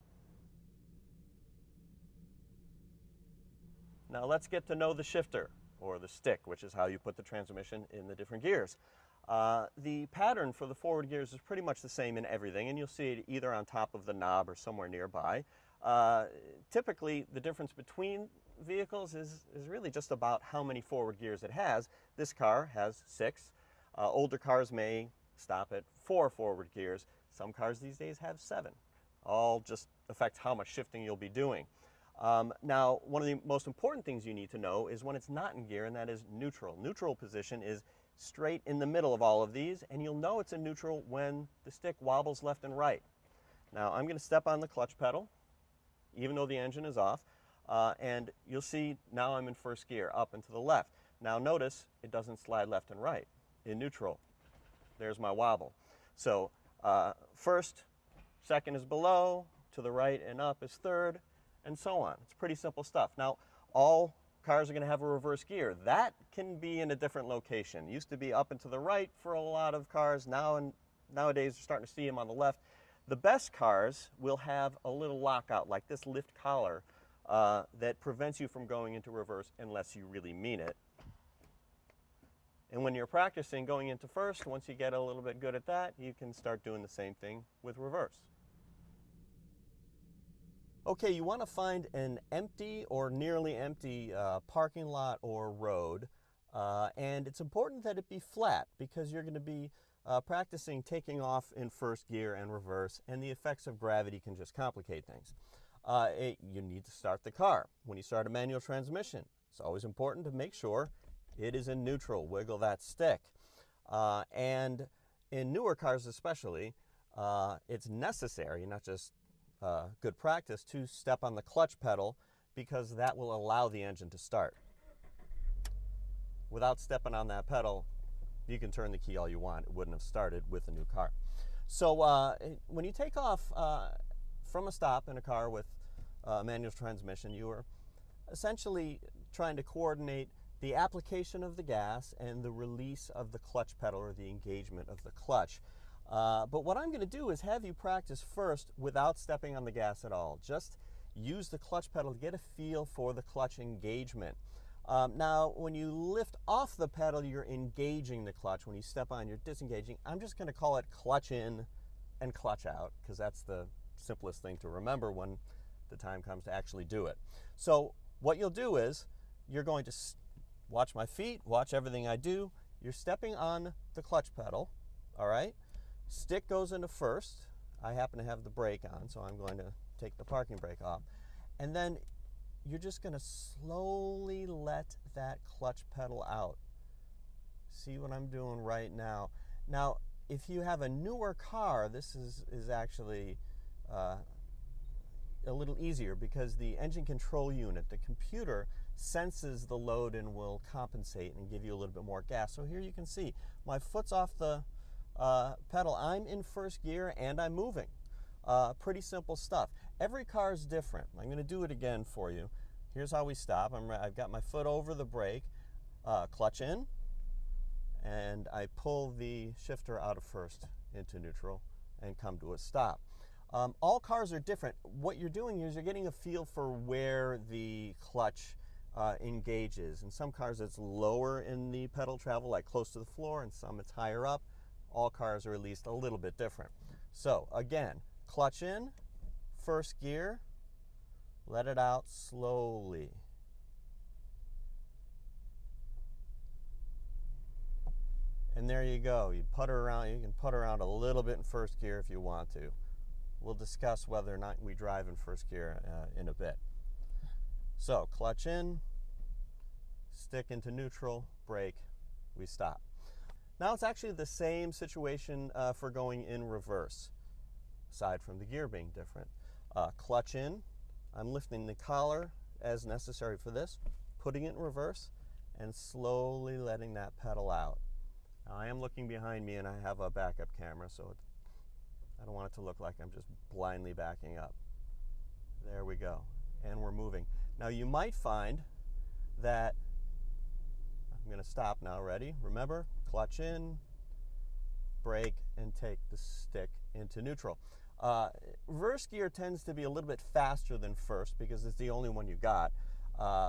Now let's get to know the shifter, or the stick, which is how you put the transmission in the different gears. The pattern for the forward gears is pretty much the same in everything, and you'll see it either on top of the knob or somewhere nearby. Typically, the difference between vehicles is really just about how many forward gears it has. This car has 6. Older cars may stop at 4 forward gears. Some cars these days have 7. All just affects how much shifting you'll be doing. Now, one of the most important things you need to know is when it's not in gear, and that is neutral. Neutral position is straight in the middle of all of these, and you'll know it's in neutral when the stick wobbles left and right. Now, I'm going to step on the clutch pedal, even though the engine is off, and you'll see now I'm in first gear, up and to the left. Now notice it doesn't slide left and right. In neutral, there's my wobble. So first, second is below, to the right and up is third, and so on. It's pretty simple stuff. Now, all cars are going to have a reverse gear. That can be in a different location. It used to be up and to the right for a lot of cars. Nowadays, we're starting to see them on the left. The best cars will have a little lockout, like this lift collar, that prevents you from going into reverse unless you really mean it. And when you're practicing going into first, once you get a little bit good at that, you can start doing the same thing with reverse. Okay, you want to find an empty or nearly empty parking lot or road, and it's important that it be flat because you're going to be practicing taking off in first gear and reverse, and the effects of gravity can just complicate things. You need to start the car. When you start a manual transmission, it's always important to make sure it is in neutral. Wiggle that stick. And in newer cars especially, it's necessary, not just good practice, to step on the clutch pedal because that will allow the engine to start. Without stepping on that pedal, you can turn the key all you want. It wouldn't have started with a new car. So when you take off from a stop in a car with a manual transmission, you are essentially trying to coordinate the application of the gas and the release of the clutch pedal, or the engagement of the clutch. But what I'm going to do is have you practice first without stepping on the gas at all. Just use the clutch pedal to get a feel for the clutch engagement. Now, when you lift off the pedal, you're engaging the clutch. When you step on, you're disengaging. I'm just going to call it clutch in and clutch out because that's the simplest thing to remember when the time comes to actually do it. So what you'll do is you're going to watch my feet, watch everything I do. You're stepping on the clutch pedal, all right? Stick goes into first. I happen to have the brake on, so I'm going to take the parking brake off. And then you're just going to slowly let that clutch pedal out. See what I'm doing right now. Now, if you have a newer car, this is actually a little easier because the engine control unit, the computer, senses the load and will compensate and give you a little bit more gas. So here you can see my foot's off the pedal. I'm in first gear and I'm moving. Pretty simple stuff. Every car is different. I'm going to do it again for you. Here's how we stop. I've got my foot over the brake, clutch in, and I pull the shifter out of first into neutral and come to a stop. All cars are different. What you're doing is you're getting a feel for where the clutch engages. In some cars it's lower in the pedal travel, like close to the floor, and some it's higher up. All cars are at least a little bit different. So again, clutch in, first gear, let it out slowly. And there you go. You putter around. You can putter around a little bit in first gear if you want to. We'll discuss whether or not we drive in first gear in a bit. So clutch in, stick into neutral, brake, we stop. Now it's actually the same situation for going in reverse, aside from the gear being different. Clutch in, I'm lifting the collar as necessary for this, putting it in reverse, and slowly letting that pedal out. Now I am looking behind me and I have a backup camera, so I don't want it to look like I'm just blindly backing up. There we go, and we're moving. Now you might find that, I'm gonna stop now, ready? Remember, clutch in, brake, and take the stick into neutral. Reverse gear tends to be a little bit faster than first because it's the only one you got.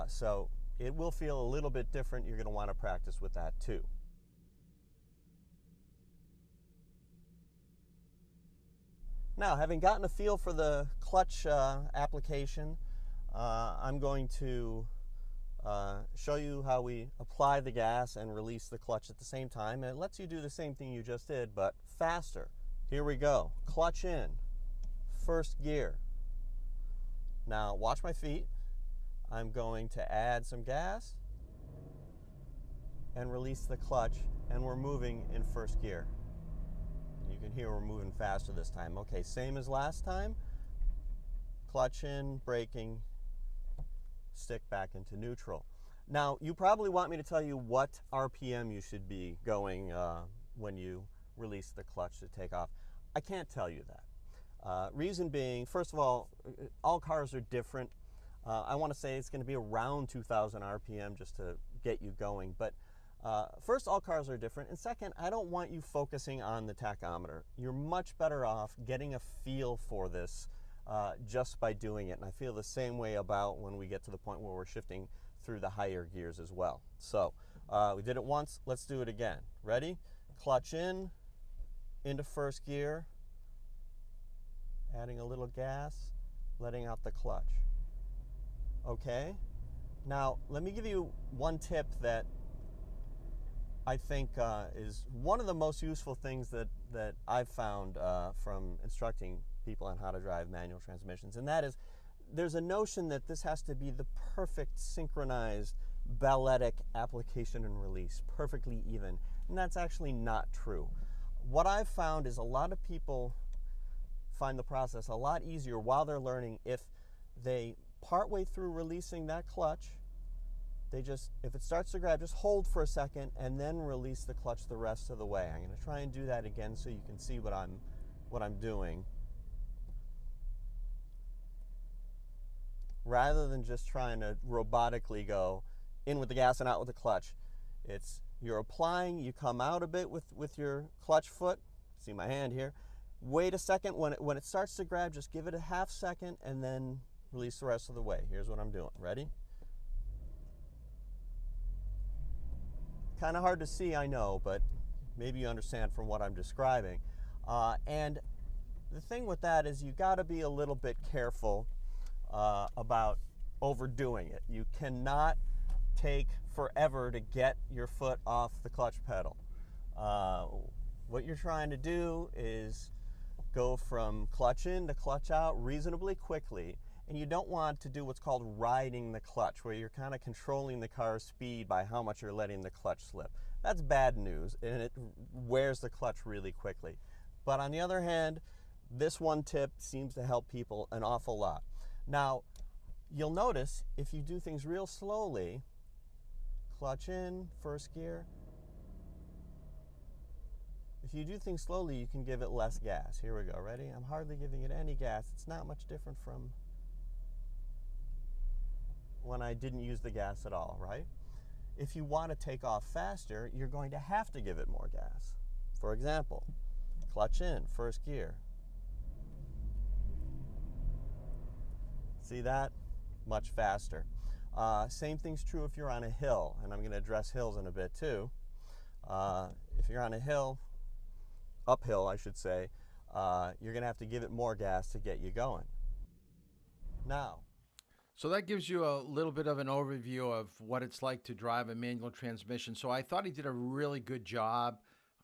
So it will feel a little bit different. You're gonna wanna practice with that too. Now, having gotten a feel for the clutch application, I'm going to show you how we apply the gas and release the clutch at the same time. And it lets you do the same thing you just did, but faster. Here we go. Clutch in, first gear. Now, watch my feet. I'm going to add some gas and release the clutch, and we're moving in first gear. You can hear we're moving faster this time. Okay, same as last time. Clutch in, braking, stick back into neutral. Now, you probably want me to tell you what RPM you should be going when you release the clutch to take off. I can't tell you that. Reason being, first of all cars are different. I want to say it's going to be around 2,000 RPM just to get you going. But first, all cars are different. And second, I don't want you focusing on the tachometer. You're much better off getting a feel for this just by doing it. And I feel the same way about when we get to the point where we're shifting through the higher gears as well. So we did it once, let's do it again. Ready? Clutch in, into first gear, adding a little gas, letting out the clutch. Okay? Now, let me give you one tip that I think is one of the most useful things that I've found from instructing people on how to drive manual transmissions, and that is there's a notion that this has to be the perfect synchronized balletic application and release, perfectly even, and that's actually not true. What I've found is a lot of people find the process a lot easier while they're learning if they partway through releasing that clutch, they just, if it starts to grab, just hold for a second and then release the clutch the rest of the way. I'm going to try and do that again so you can see what I'm doing. Rather than just trying to robotically go in with the gas and out with the clutch, it's you're applying, you come out a bit with your clutch foot. See my hand here. Wait a second. When it starts to grab, just give it a half second and then release the rest of the way. Here's what I'm doing. Ready? Kind of hard to see, I know, but maybe you understand from what I'm describing. And the thing with that is you got to be a little bit careful about overdoing it. You cannot take forever to get your foot off the clutch pedal. What you're trying to do is go from clutch in to clutch out reasonably quickly, and you don't want to do what's called riding the clutch, where you're kind of controlling the car's speed by how much you're letting the clutch slip. That's bad news, and it wears the clutch really quickly. But on the other hand, this one tip seems to help people an awful lot. Now, you'll notice if you do things real slowly, clutch in, first gear. If you do things slowly, you can give it less gas. Here we go, ready? I'm hardly giving it any gas. It's not much different from when I didn't use the gas at all, right? If you want to take off faster, you're going to have to give it more gas. For example, clutch in, first gear. See that? Much faster. Same thing's true if you're on a hill, and I'm going to address hills in a bit too. If you're on a hill, uphill I should say, you're going to have to give it more gas to get you going. Now, so that gives you a little bit of an overview of what it's like to drive a manual transmission. So I thought he did a really good job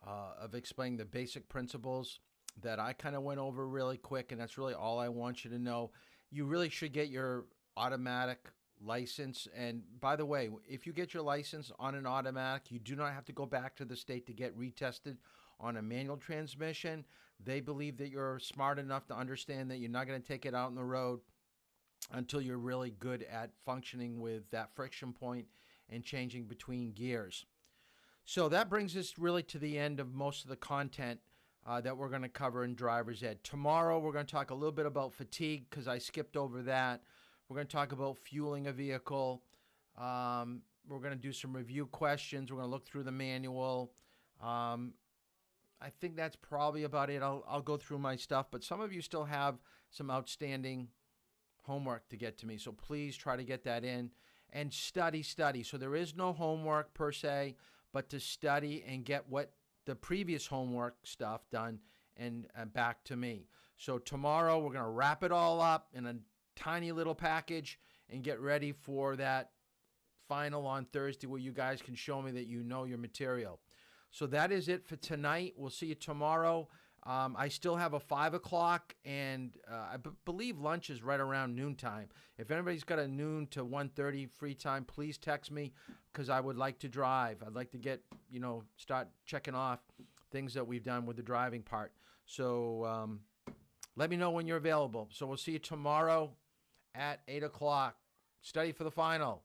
of explaining the basic principles that I kind of went over really quick, and that's really all I want you to know. You really should get your automatic license. And by the way, if you get your license on an automatic, you do not have to go back to the state to get retested on a manual transmission. They believe that you're smart enough to understand that you're not going to take it out on the road until you're really good at functioning with that friction point and changing between gears. So that brings us really to the end of most of the content that we're going to cover in Driver's Ed. Tomorrow, we're going to talk a little bit about fatigue because I skipped over that. We're going to talk about fueling a vehicle. We're going to do some review questions. We're going to look through the manual. I think that's probably about it. I'll go through my stuff, but some of you still have some outstanding homework to get to me, so please try to get that in and study. So there is no homework per se, but to study and get what the previous homework stuff done and back to me. So tomorrow we're going to wrap it all up in a tiny little package and get ready for that final on Thursday where you guys can show me that you know your material. So that is it for tonight. We'll see you tomorrow. I still have a 5 o'clock, and I believe lunch is right around noontime. If anybody's got a noon to 1:30 free time, please text me because I would like to drive. I'd like to get, start checking off things that we've done with the driving part. So let me know when you're available. So we'll see you tomorrow at 8 o'clock. Study for the final.